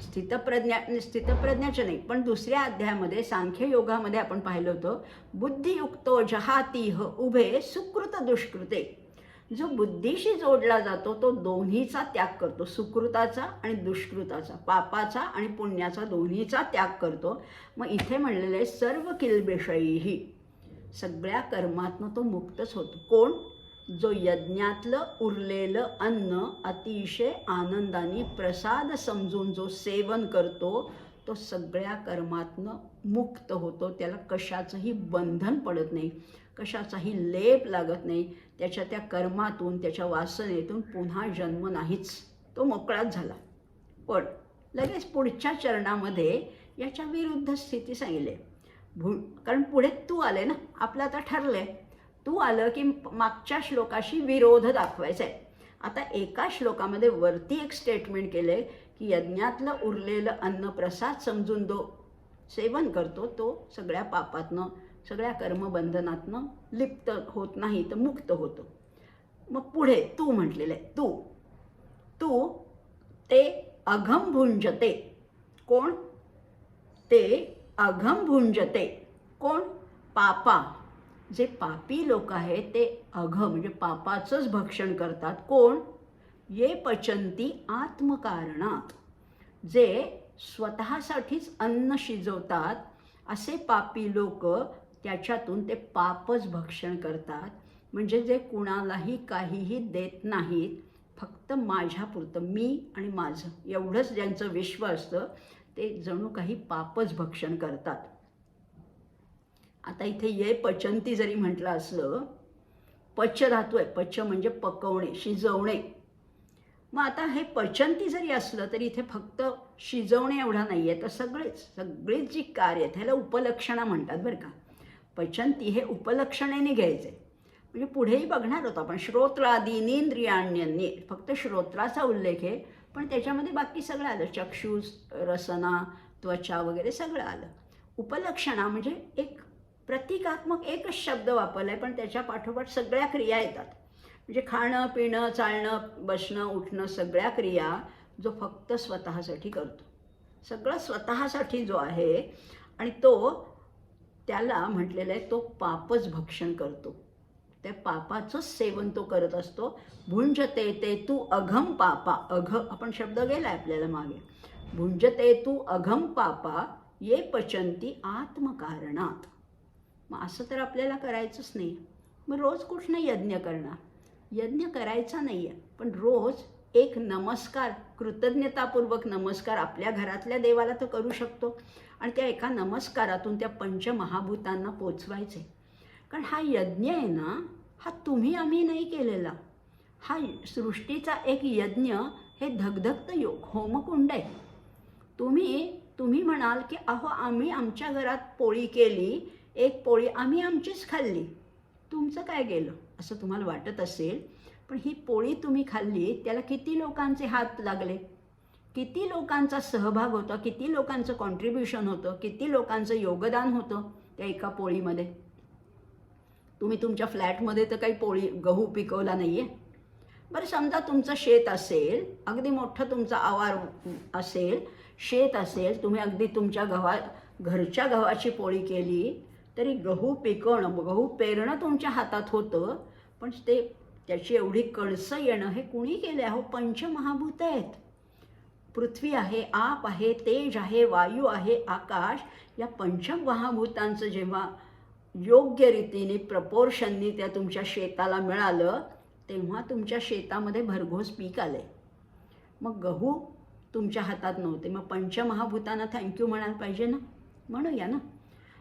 [SPEAKER 1] स्थितप्रज्ञाचं नाही पण दुसऱ्या अध्यायामध्ये सांख्ययोगामध्ये आपण पाहिलं होतं, बुद्धियुक्तो जहातीह उभे सुकृत दुष्कृते. जो बुद्धीशी जोडला जातो तो दोन्हीचा त्याग करतो, सुकृताचा आणि दुष्कृताचा, पापाचा आणि पुण्याचा दोन्हीचा त्याग करतो. मग इथे म्हणलेले सर्व किल्बिषैः, सगळ्या कर्मातनं तो मुक्तच होतो. कोण? जो यज्ञातलं उरलेलं अन्न अतिशय आनंदाने प्रसाद समजून जो सेवन करतो तो सगळ्या कर्मातनं मुक्त होतो. त्याला कशाचंही बंधन पडत नाही, कशाचाही लेप लागत नाही. त्याच्या त्या कर्मातून, त्याच्या वासनेतून पुन्हा जन्म नाहीच, तो मोकळाच झाला. पण लगेच पुढच्या चरणामध्ये याच्या विरुद्ध स्थिती सांगितली. कारण पुढे तू आले ना, आपलं आता ठरलं आहे, तू आलं की मागच्या श्लोकाशी विरोध दाखवायचा आहे. आता एका श्लोकामध्ये वरती एक स्टेटमेंट केलं आहे की यज्ञातलं उरलेलं अन्न प्रसाद समजून जो सेवन करतो तो सगळ्या पापातनं, सगळ्या कर्मबंधनातनं लिप्त होत नाही तर मुक्त होतो. मग पुढे तू म्हटलेलं आहे, तू ते अघम भुंजते. कोण? ते अघम भुंजते. कोण? पापा, जे पापी लोक आहेत ते अघ म्हणजे पापाचंच भक्षण करतात. कोण? ये पचंती आत्मकारणात, जे स्वतःसाठीच अन्न शिजवतात असे पापी लोक त्याच्यातून ते पापच भक्षण करतात. म्हणजे जे कुणालाही काहीही देत नाहीत, फक्त माझ्यापुरतं, मी आणि माझं एवढंच ज्यांचं विश्व असतं, ते जणू काही पापच भक्षण करतात. आता इथे ये पचंती जरी म्हटलं असलं, पच धातू आहे, पच म्हणजे पकवणे, शिजवणे. मग आता हे पचंती जरी असलं तरी इथे फक्त शिजवणे एवढा नाही आहे, तर सगळीच जी कार्य आहेत ह्याला उपलक्षणा म्हणतात बरं का. पचंती हे उपलक्षणेने घ्यायचे. म्हणजे पुढेही बघणार होतो आपण, श्रोत्रादीनींद्रियाण्यन्ये, फक्त श्रोत्राचा उल्लेख आहे, पण त्याच्यामध्ये बाकी सगळं आलं, चक्षुष, रसना, त्वचा वगैरे सगळं आलं. उपलक्षणा म्हणजे एक प्रतिकात्मक एकच शब्द वापरला आहे, पण त्याच्या पाठोपाठ सगळ्या क्रिया येतात. म्हणजे खाणं, पिणं, चालणं, बसणं, उठणं, सगळ्या क्रिया जो फक्त स्वतःसाठी करतो, सगळं स्वतःसाठी जो आहे, आणि तो त्याला म्हटलेलं आहे तो पापच भक्षण करतो. त्या पापाचंच सेवन तो करत असतो. भुंजते ते तू अघम पापा, अघ आपण शब्द गेला आपल्याला मागे. भुंजते तू अघम पापा ये पचंती आत्मकारणात. मग असं तर आपल्याला करायचंच नाही. मग रोज कुठनं यज्ञ करणार? यज्ञ करायचा नाही आहे, पण रोज एक नमस्कार, कृतज्ञतापूर्वक नमस्कार आपल्या घरातल्या देवाला तर करू शकतो, आणि त्या एका नमस्कारातून त्या पंचमहाभूतांना पोचवायचे. कारण हा यज्ञ आहे ना, हा तुम्ही आम्ही नाही केलेला, हा सृष्टीचा एक यज्ञ, हे धगधगतं योग होमकुंड आहे. तुम्ही म्हणाल की अहो आम्ही आमच्या घरात पोळी केली, एक पोळी आम्ही आमचीच खाल्ली, तुमचं काय गेलं असं तुम्हाला वाटत असेल. पण ही पोळी तुम्ही खाल्ली, त्याला किती लोकांचे हात लागले, किती लोकांचा सहभाग होता, किती लोकांचं कॉन्ट्रीब्युशन होतं, किती लोकांचं योगदान होतं त्या एका पोळीमध्ये. तुम्ही तुमच्या फ्लॅटमध्ये तर काही गहू पिकवला नाही आहे. बरं समजा तुमचं शेत असेल, अगदी मोठं तुमचा आवार असेल, शेत असेल, तुम्ही अगदी तुमच्या घरच्या गव्हाची पोळी केली, तरी गहू पिकवणं, गहू पेरणं तुमच्या हातात होतं, पण त्याची एवढी कणसं येणं हे कुणी केलं? अहो पंचमहाभूत आहेत. पृथ्वी आहे, आप आहे, तेज आहे, वायू आहे, आकाश. या पंचमहाभूतांचं जेव्हा योग्य रीतीने प्रपोर्शननी त्या तुमच्या शेताला मिळालं, तेव्हा तुमच्या शेतामध्ये भरघोस पीक आले. मग गहू तुमच्या हातात नव्हते, मग पंचमहाभूतांना थँक्यू म्हणायला पाहिजे ना, म्हणूया ना.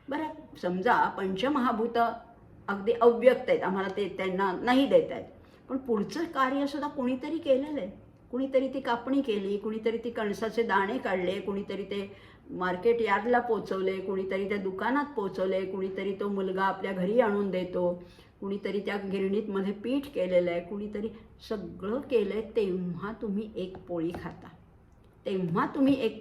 [SPEAKER 1] बरं समजा पंचमहाभूत अगदी अव्यक्त आहेत, आम्हाला त्यांना नाही देत आहेत, पण पुढचं कार्यसुद्धा कुणीतरी केलेलं आहे. कुणीतरी ती कापणी केली, कुणीतरी ती कणसाचे दाणे काढले, कुणीतरी ते मार्केट यार्डला पोचवले, कुणीतरी त्या दुकानात पोचवले, कुणीतरी तो मुलगा आपल्या घरी आणून देतो, कुणीतरी त्या गिरणीतमध्ये पीठ केलेलं आहे, कुणीतरी सगळं केलं आहे. तेव्हा तुम्ही एक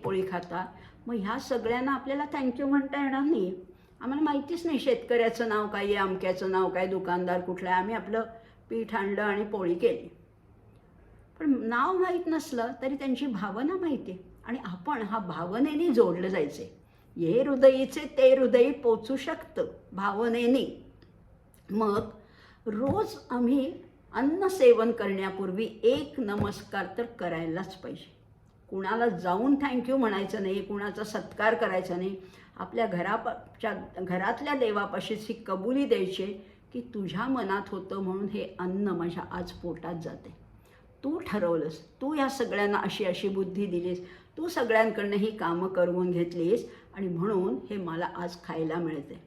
[SPEAKER 1] पोळी खाता, मग ह्या सगळ्यांना आपल्याला थँक्यू म्हणता येणार नाही. आम्हाला माहितीच नाही शेतकऱ्याचं नाव काय आहे, अमक्याचं नाव काय, दुकानदार कुठलं आहे, आम्ही आपलं पीठ आणलं आणि पोळी केली. पण नाव माहीत नसलं तरी त्यांची भावना माहिती आहे, आणि आपण हा भावनेने जोडलं जायचे. ये हृदयीचे ते हृदयी पोचू शकतं भावनेने. मग रोज आम्ही अन्न सेवन करण्यापूर्वी एक नमस्कार तर करायलाच पाहिजे. कुणाला जाऊन थँक्यू म्हणायचं नाही, कुणाचा सत्कार करायचा नाही. आपल्या घरातल्या देवापाशीच ही कबुली द्यायची की तुझ्या मनात होतं म्हणून हे अन्न माझ्या आज पोटात जाते. तू ठरवलंस, तू ह्या सगळ्यांना अशी अशी बुद्धी दिलीस, तू सगळ्यांकडनं ही कामं करून घेतलीस, आणि म्हणून हे मला आज खायला मिळते.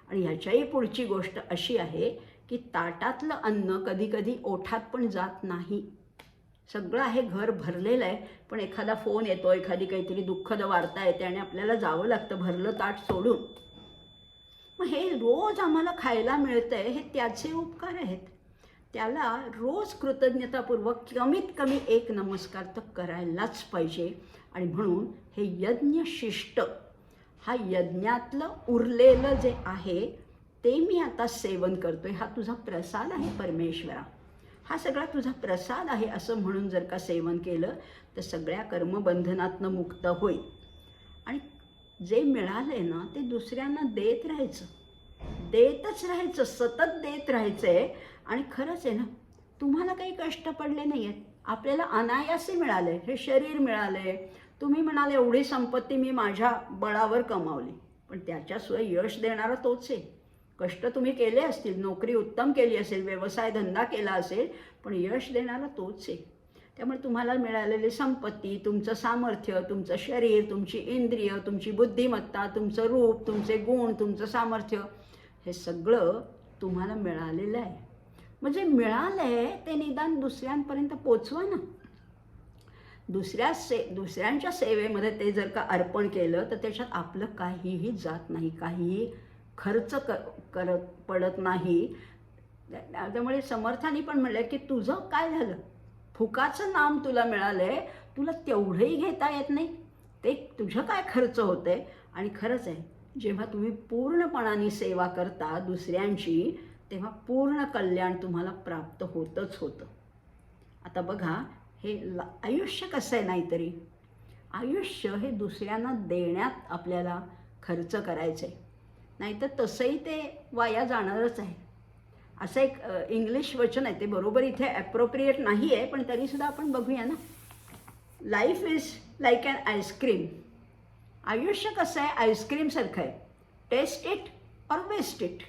[SPEAKER 1] आणि ह्याच्याही पुढची गोष्ट अशी आहे की ताटातलं अन्न कधी कधी ओठात पण जात नाही. सगळं आहे, घर भरलेलं आहे, पण एखादा फोन येतो, एखादी काहीतरी दुःखद वार्ता येते आणि आपल्याला जावं लागतं भरलं ताट सोडून. मग हे रोज आम्हाला खायला मिळतं आहे, हे त्याचे उपकार आहेत. त्याला रोज कृतज्ञतापूर्वक कमीत कमी एक नमस्कार तर करायलाच पाहिजे. आणि म्हणून हे यज्ञशिष्ट, हा यज्ञातलं उरलेलं जे आहे ते मी आता सेवन करतोय, हा तुझा प्रसाद आहे परमेश्वरा, हा सगळा तुझा प्रसाद आहे असं म्हणून जर का सेवन केलं तर सगळ्या कर्मबंधनातनं मुक्त होईल. आणि जे मिळाले ना ते दुसऱ्यांना देत राहायचं. देतच राहायचं, सतत देत राहायचं आहे. आणि खरंच आहे ना, तुम्हाला काही कष्ट पडले नाही आहेत, आपल्याला अनायासे मिळाले, हे शरीर मिळाले. तुम्ही म्हणाले एवढी संपत्ती मी माझ्या बळावर कमावली, पण त्याच्याशिवाय यश देणारा तोच आहे. कष्ट तुम्ही केले असतील, नोकरी उत्तम केली असेल, व्यवसाय धंदा केला असेल, पण यश देणारा तोच आहे. त्यामुळे तुम्हाला मिळालेली संपत्ती, तुमचं सामर्थ्य, तुमचं शरीर, तुमची इंद्रिय, तुमची बुद्धिमत्ता, तुमचं रूप, तुमचे गुण, तुमचं सामर्थ्य, हे सगळं तुम्हाला मिळालेलं आहे. म्हणजे मिळालं आहे ते निदान दुसऱ्यांपर्यंत पोचवा ना. दुसऱ्यांच्या सेवेमध्ये ते जर का अर्पण केलं तर त्याच्यात आपलं काहीही जात नाही, काहीही खर्च करत पडत नाही. त्यामुळे समर्थांनी पण म्हणलं की तुझं काय झालं, फुकाचं नाम तुला मिळालं आहे, तुला तेवढंही घेता येत नाही, ते तुझं काय खर्च होतं आहे. आणि खरंच आहे, जेव्हा तुम्ही पूर्णपणाने सेवा करता दुसऱ्यांची, तेव्हा पूर्ण कल्याण तुम्हाला प्राप्त होतच होतं. आता बघा, हे आयुष्य कसं आहे, नाहीतरी आयुष्य हे दुसऱ्यांना देण्यात आपल्याला खर्च करायचं आहे, नाहीतर तसंही ते वाया जाणारच आहे. असं एक इंग्लिश वचन आहे, ते बरोबर इथे ॲप्रोप्रिएट नाही आहे, पण तरीसुद्धा आपण बघूया ना. Life is like an ice cream. आयुष्य कसं आहे, आईस्क्रीमसारखं आहे. Taste it or waste it.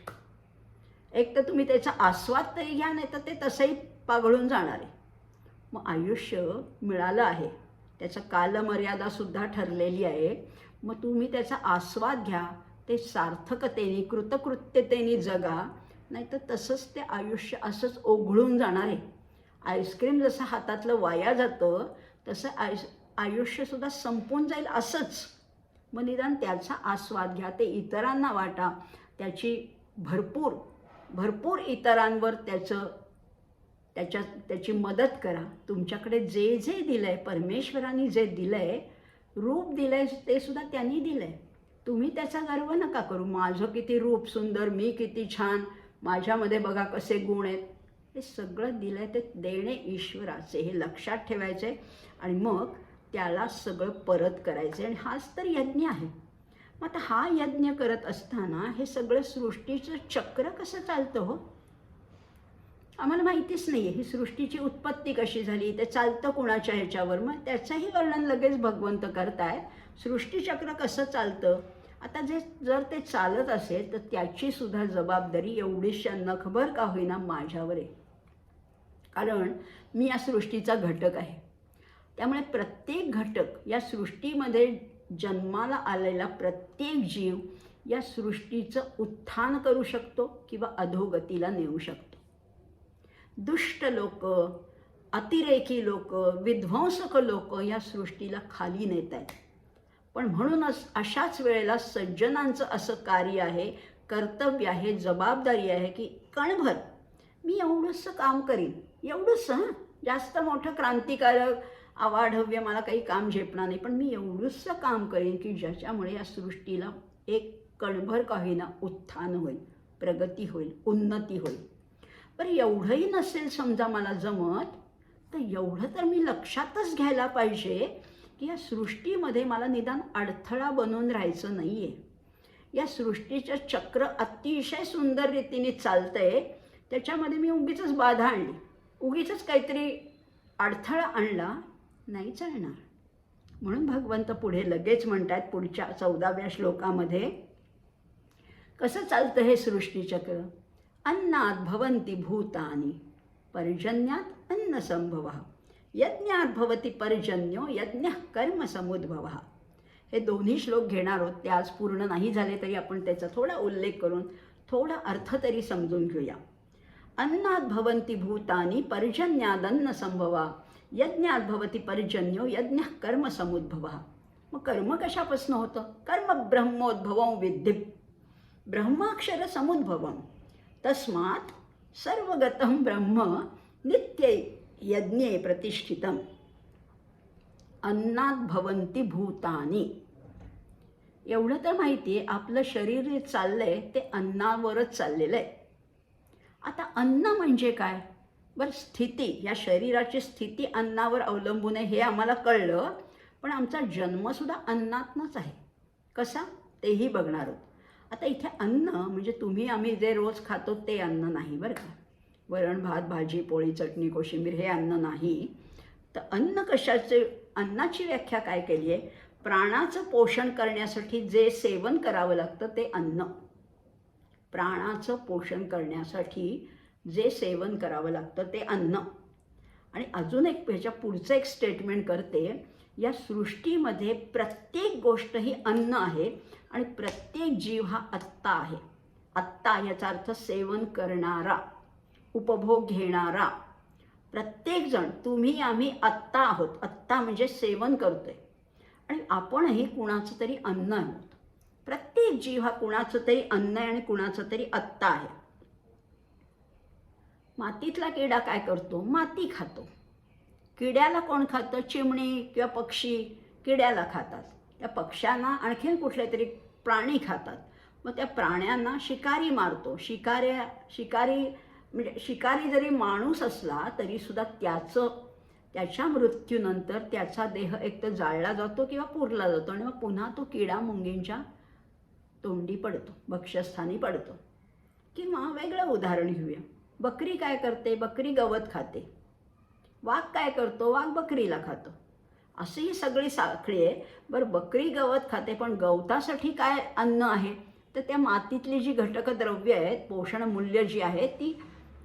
[SPEAKER 1] एक तर तुम्ही त्याचा आस्वाद तरी घ्या, नाही तर ते तसंही पाघळून जाणार आहे. मग आयुष्य मिळालं आहे, त्याचं कालमर्यादासुद्धा ठरलेली आहे. मग तुम्ही त्याचा आस्वाद घ्या, ते सार्थकतेने, कृतकृत्यतेने जगा, नाहीतर तसंच ते आयुष्य असंच ओघळून जाणार आहे. आईस्क्रीम जसं हातातलं वाया जातं, तसं आयुष्यसुद्धा संपून जाईल असंच. मग निदान त्याचा आस्वाद घ्या, ते इतरांना वाटा, त्याची भरपूर इतरांवर त्याची मदत करा. तुमच्याकडे जे जे दिलं आहे, परमेश्वराने जे दिलं आहे, रूप दिलं आहे, ते सुद्धा त्यांनी दिलं आहे. तुम्ही त्याचा गर्व नका करू, माझं किती रूप सुंदर, मी किती छान, माझ्यामध्ये बघा कसे गुण आहेत. हे सगळं दिलं आहे ते देणे ईश्वराचे, हे लक्षात ठेवायचं आहे. आणि मग त्याला सगळं परत करायचं आहे. आणि हाच तर यज्ञ आहे. मग आता हा यज्ञ करत असताना हे सगळं सृष्टीचं चक्र कसं चालतं हो, आम्हाला माहितीच नाही आहे. ही सृष्टीची उत्पत्ती कशी झाली, ते चालतं कुणाच्या ह्याच्यावर, मग त्याचंही वर्णन लगेच भगवंत करतायत. सृष्टीचक्र कसं चालतं, आता जर ते चालत असेल तर त्याची सुद्धा जबाबदारी एवढीशा नखभर का होईना माझ्यावर आहे. कारण मी या सृष्टीचा घटक आहे. त्यामुळे प्रत्येक घटक, या सृष्टीमध्ये जन्माला आलेला प्रत्येक जीव या सृष्टीचं उत्थान करू शकतो किंवा अधोगतीला नेऊ शकतो. दुष्ट लोक, अतिरेकी लोक, विध्वंसक लोक या सृष्टीला खाली नेत आहेत. पण म्हणूनच अशाच वेळेला सज्जनांचं असं कार्य आहे, कर्तव्य आहे, जबाबदारी आहे की कणभर मी एवढंसं काम करीन, एवढंसं, जास्त मोठं क्रांतिकारक आवाढव्य मला काही काम झेपणार नाही, पण मी एवढंसं काम करीन की ज्याच्यामुळे या सृष्टीला एक कणभर का होईना उत्थान होईल, प्रगती होईल, उन्नती होईल. पण एवढंही नसेल समजा मला जमत, तर एवढं तर मी लक्षातच घ्यायला पाहिजे की या सृष्टीमध्ये मला निदान अडथळा बनून राहायचं नाही आहे. या सृष्टीचं चक्र अतिशय सुंदर रीतीने चालतंय, त्याच्यामध्ये मी उगीचच बाधा आणली, उगीचच काहीतरी अडथळा आणला नाही चालणार. म्हणून भगवंत पुढे लगेच म्हणतात पुढच्या 14व्या श्लोकामध्ये, कसं चालतं हे सृष्टीचक्र. अन्नात भवन्ति भूतानि पर्जन्यात अन्नसंभवः यज्ञात भवति पर्जन्यो यज्ञः कर्म समुद्भवः. हे दोन्ही श्लोक घेणार आहोत, ते आज पूर्ण नाही झाले तरी आपण त्याचा थोडा उल्लेख करून थोडा अर्थ तरी समजून घेऊया. अन्नात भवन्ति भूतानि पर्जन्यादन्न संभवा यज्ञात भवति पर्जन्यो यज्ञः कर्म समुद्भवः. मग कर्म कशापासून होतं, कर्म ब्रह्मोद्भवं विद्धि ब्रह्माक्षर समुद्भवं तस्मात् सर्वगतं ब्रह्म नित्य यज्ञे प्रतिष्ठितम् अन्नात भवन्ति भूतानि. एवढं तर माहिती आहे, आपलं शरीर जे चाललंय ते अन्नावरच चाललेलं आहे. आता अन्न म्हणजे काय, बरं, स्थिती, या शरीराची स्थिती अन्नावर अवलंबून आहे हे आम्हाला कळलं, पण आमचा जन्मसुद्धा अन्नातनंच आहे. कसा तेही बघणार आहोत. आता इथे अन्न म्हणजे तुम्ही आम्ही जे रोज खातो ते अन्न नाही बरं का. वरण भात भाजी पोळी चटणी कोशिंबीर हे अन्न नाही. तर अन्न कशाचे, अन्नाची व्याख्या काय केली आहे, प्राणाचं पोषण करण्यासाठी जे सेवन करावं लागतं ते अन्न. प्राणाचं पोषण करण्यासाठी जे सेवन करावं लागतं ते अन्न. आणि अजून एक ह्याच्या पुढचं एक स्टेटमेंट करते, या सृष्टीमध्ये प्रत्येक गोष्ट ही अन्न आहे आणि प्रत्येक जीव हा आत्ता आहे. आत्ता याचा अर्थ सेवन करणारा, उपभोग घेणारा. प्रत्येकजण, तुम्ही आम्ही आत्ता आहोत. आत्ता म्हणजे सेवन करतोय. आणि आपणही कुणाचं तरी अन्न आहोत. प्रत्येक जीव हा कुणाचं तरी अन्न आहे आणि कुणाचं तरी आत्ता आहे. मातीतला किडा काय करतो, माती खातो. किड्याला कोण खातं, चिमणी किंवा पक्षी किड्याला खातात. त्या पक्ष्यांना आणखीन कुठले तरी प्राणी खातात. मग त्या प्राण्यांना शिकारी मारतो. शिकारी म्हणजे शिकारी जरी माणूस असला तरीसुद्धा त्याच्या मृत्यूनंतर त्याचा देह एक तर जाळला जातो किंवा पुरला जातो आणि मग पुन्हा तो किडा मुंगींच्या तोंडी पडतो, भक्ष्यस्थानी पडतो. किंवा वेगळं उदाहरण घेऊया, बकरी काय करते, बकरी गवत खाते. वाघ काय करतो, वाघ बकरीला खातो. अशी ही सगळी साखळी आहे. बरं, बकरी गवत खाते, पण गवतासाठी काय अन्न आहे, तर त्या मातीतली जी घटक द्रव्य आहेत, पोषण मूल्य जी आहेत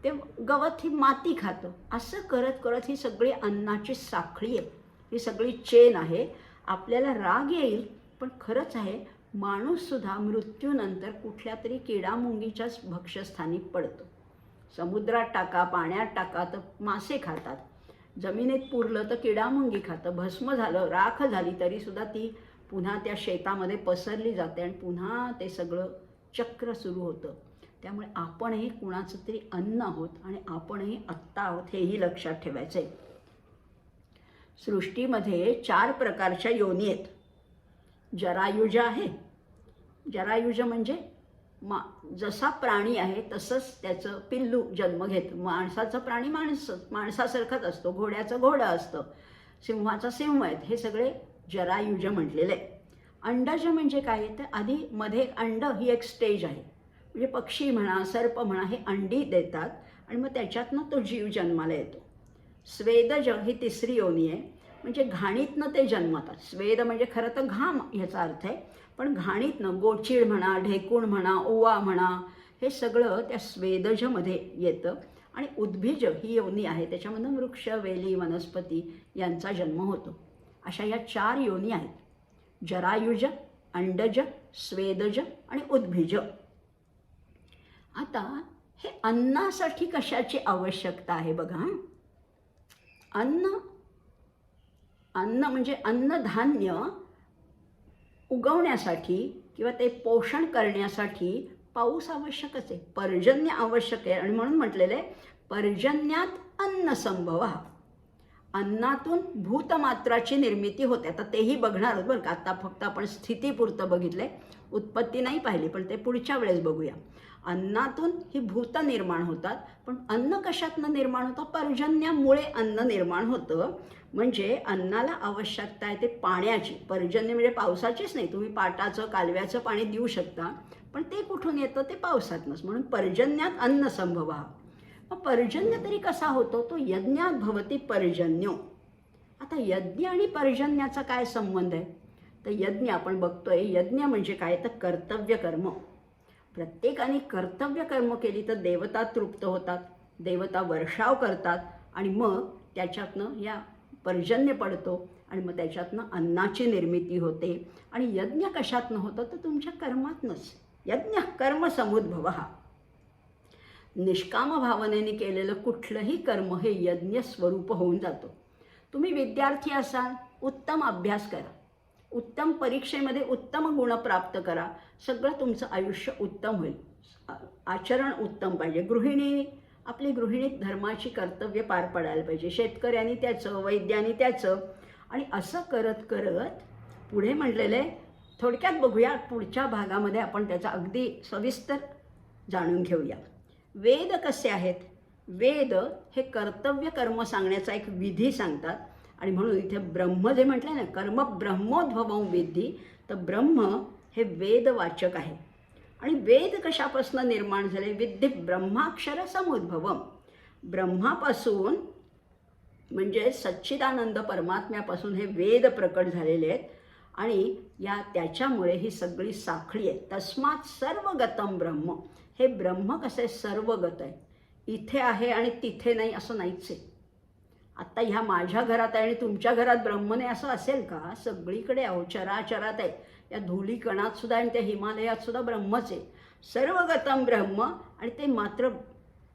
[SPEAKER 1] ते गवत ही माती खातं. असं करत करत ही सगळी अन्नाची साखळी आहे, ही सगळी चेन आहे. आपल्याला राग येईल, पण खरंच आहे, माणूससुद्धा मृत्यूनंतर कुठल्या तरी किडामुंगीच्याच भक्ष्यस्थानी पडतो. समुद्रात टाका, पाण्यात टाका तर मासे खातात. जमिनीत पुरलं तर किडामुंगी खातं. भस्म झालं, राख झाली तरीसुद्धा ती पुन्हा त्या शेतामध्ये पसरली जाते आणि पुन्हा ते सगळं चक्र सुरू होतं. त्यामुळे आपणही कुणाचं तरी अन्न आहोत आणि आपणही आत्ता आहोत, हेही लक्षात ठेवायचं आहे. सृष्टीमध्ये 4 प्रकारच्या योनी आहेत. जरायुज आहे. जरायुज म्हणजे जसा प्राणी आहे तसंच त्याचं पिल्लू जन्म घेतं. माणसाचं प्राणी माणसासारखाच असतो, घोड्याचं घोडं असतं, सिंहाचा सिंह आहेत. हे सगळे जरायुज म्हटलेले आहे. अंडज म्हणजे काय, तर आधी मध्ये अंड ही एक स्टेज आहे. म्हणजे पक्षी म्हणा, सर्प म्हणा, हे अंडी देतात आणि मग त्याच्यातनं तो जीव जन्माला येतो. स्वेदज ही 3री योनी आहे. म्हणजे घाणीतनं ते जन्मतात. स्वेद म्हणजे खरं तर घाम ह्याचा अर्थ आहे, पण घाणीतनं गोचीड म्हणा, ढेकूण म्हणा, ओवा म्हणा, हे सगळं त्या स्वेदजमध्ये येतं. आणि उद्भिज ही योनी आहे, त्याच्यामधून वृक्ष, वेली, वनस्पती यांचा जन्म होतो. अशा या 4 योनी आहेत, जरायुज, अंडज, स्वेदज आणि उद्भिज. आता हे अन्नासाठी कशाची आवश्यकता आहे बघा. अन्न म्हणजे अन्नधान्य उगवण्यासाठी किंवा ते पोषण करण्यासाठी पाऊस आवश्यकच आहे, पर्जन्य आवश्यक आहे. आणि म्हणून म्हटलेलं आहे, पर्जन्यात अन्नसंभव. अन्नातून भूतमात्राची निर्मिती होते. आता तेही बघणार आहोत बरं का. आता फक्त आपण स्थितीपुरतं बघितलंय, उत्पत्ती नाही पाहिली, पण ते पुढच्या वेळेस बघूया. अन्नातून ही भूत निर्माण होतात, पण अन्न कशातनं निर्माण होतं, पर्जन्यामुळे अन्न निर्माण होतं. म्हणजे अन्नाला आवश्यकता आहे ते पाण्याची. पर्जन्य म्हणजे पावसाचीच नाही, तुम्ही पाटाचं कालव्याचं पाणी देऊ शकता, पण ते कुठून येतं, ते पावसातनंच. म्हणून पर्जन्यात अन्नसंभव. मग पर्जन्य तरी कसा होतो, तो यज्ञात भवती पर्जन्यो. आता यज्ञ आणि पर्जन्याचा काय संबंध आहे, तर यज्ञ आपण बघतोय, यज्ञ म्हणजे काय, तर कर्तव्य कर्म. प्रत्येकाने कर्तव्य कर्म केली तर देवता तृप्त होतात, देवता वर्षाव करतात आणि मग त्याच्यातनं या पर्जन्य पडतो आणि मग त्याच्यातनं अन्नाची निर्मिती होते. आणि यज्ञ कशातनं होतं, तर तुमच्या कर्मातनंच. यज्ञ कर्म समुद्भव. निष्काम भावनेने केलेलं कुठलंही कर्म हे यज्ञ स्वरूप होऊन जातो. तुम्ही विद्यार्थी असाल, उत्तम अभ्यास करा, उत्तम परीक्षेमध्ये उत्तम गुण प्राप्त करा, सगळं तुमचं आयुष्य उत्तम होईल. आचरण उत्तम पाहिजे. आपली गृहिणी धर्माची कर्तव्य पार पाडायला पाहिजे. शेतकऱ्यांनी त्याचं, वैद्यांनी त्याचं. आणि असं करत करत पुढे म्हटलेलं आहे, थोडक्यात बघूया, पुढच्या भागामध्ये आपण त्याचा अगदी सविस्तर जाणून घेऊया. वेद कसे आहेत, वेद हे कर्तव्य कर्म सांगण्याचा एक विधी सांगतात. आणि म्हणून इथे ब्रह्म जे म्हटलं ना, कर्म ब्रह्मोद्भवं विद्धी, तर ब्रह्म हे वेदवाचक आहे. आणि वेद कशापासून निर्माण झाले? विद्ये ब्रह्माक्षर समुद्भवम. ब्रह्मापासून म्हणजे सच्चिदानंद परमात्म्यापासून हे वेद प्रकट झालेले आहेत आणि त्याच्यामुळे ही सगळी साखळी आहे. तस्मात सर्वगतम ब्रह्म. हे ब्रह्म कसं आहे? सर्वगत आहे. इथे आहे आणि तिथे नाही असं नाहीच आहे. आत्ता ह्या माझ्या घरात आहे आणि तुमच्या घरात ब्रह्म नाही असं असेल का? सगळीकडे अहो, चराचरात आहे. या धुलीकणात सुद्धा आणि त्या हिमालयात सुद्धा ब्रह्मच आहे. सर्वगतम ब्रह्म. आणि ते मात्र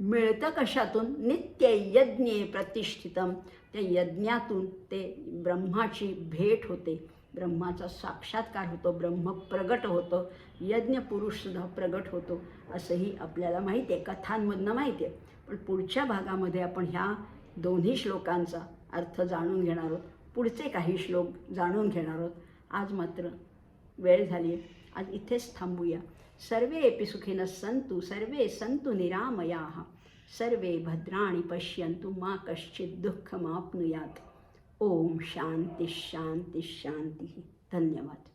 [SPEAKER 1] मिळतं कशातून? नित्य यज्ञे प्रतिष्ठितम. त्या यज्ञातून ते ब्रह्माची भेट होते, ब्रह्माचा साक्षात्कार होतो, ब्रह्म प्रगट होतं, यज्ञ पुरुषसुद्धा प्रगट होतो असंही आपल्याला माहिती आहे, कथांमधनं माहिती आहे. पण पुढच्या भागामध्ये आपण ह्या दोन्ही श्लोकांचा अर्थ जाणून घेणार आहोत. पुढचे काही श्लोक जाणून घेणार आहोत. आज मात्र वेळ झाली आहे. आज इथेच थांबूया. सर्वेपि सुखिनः सन्तु, सर्वे सन्तु निरामयाः, सर्वे भद्राणि पश्यन्तु, मा कश्चित् दुःखमाप्नुयात्. ओम शांती शांती शांती. धन्यवाद.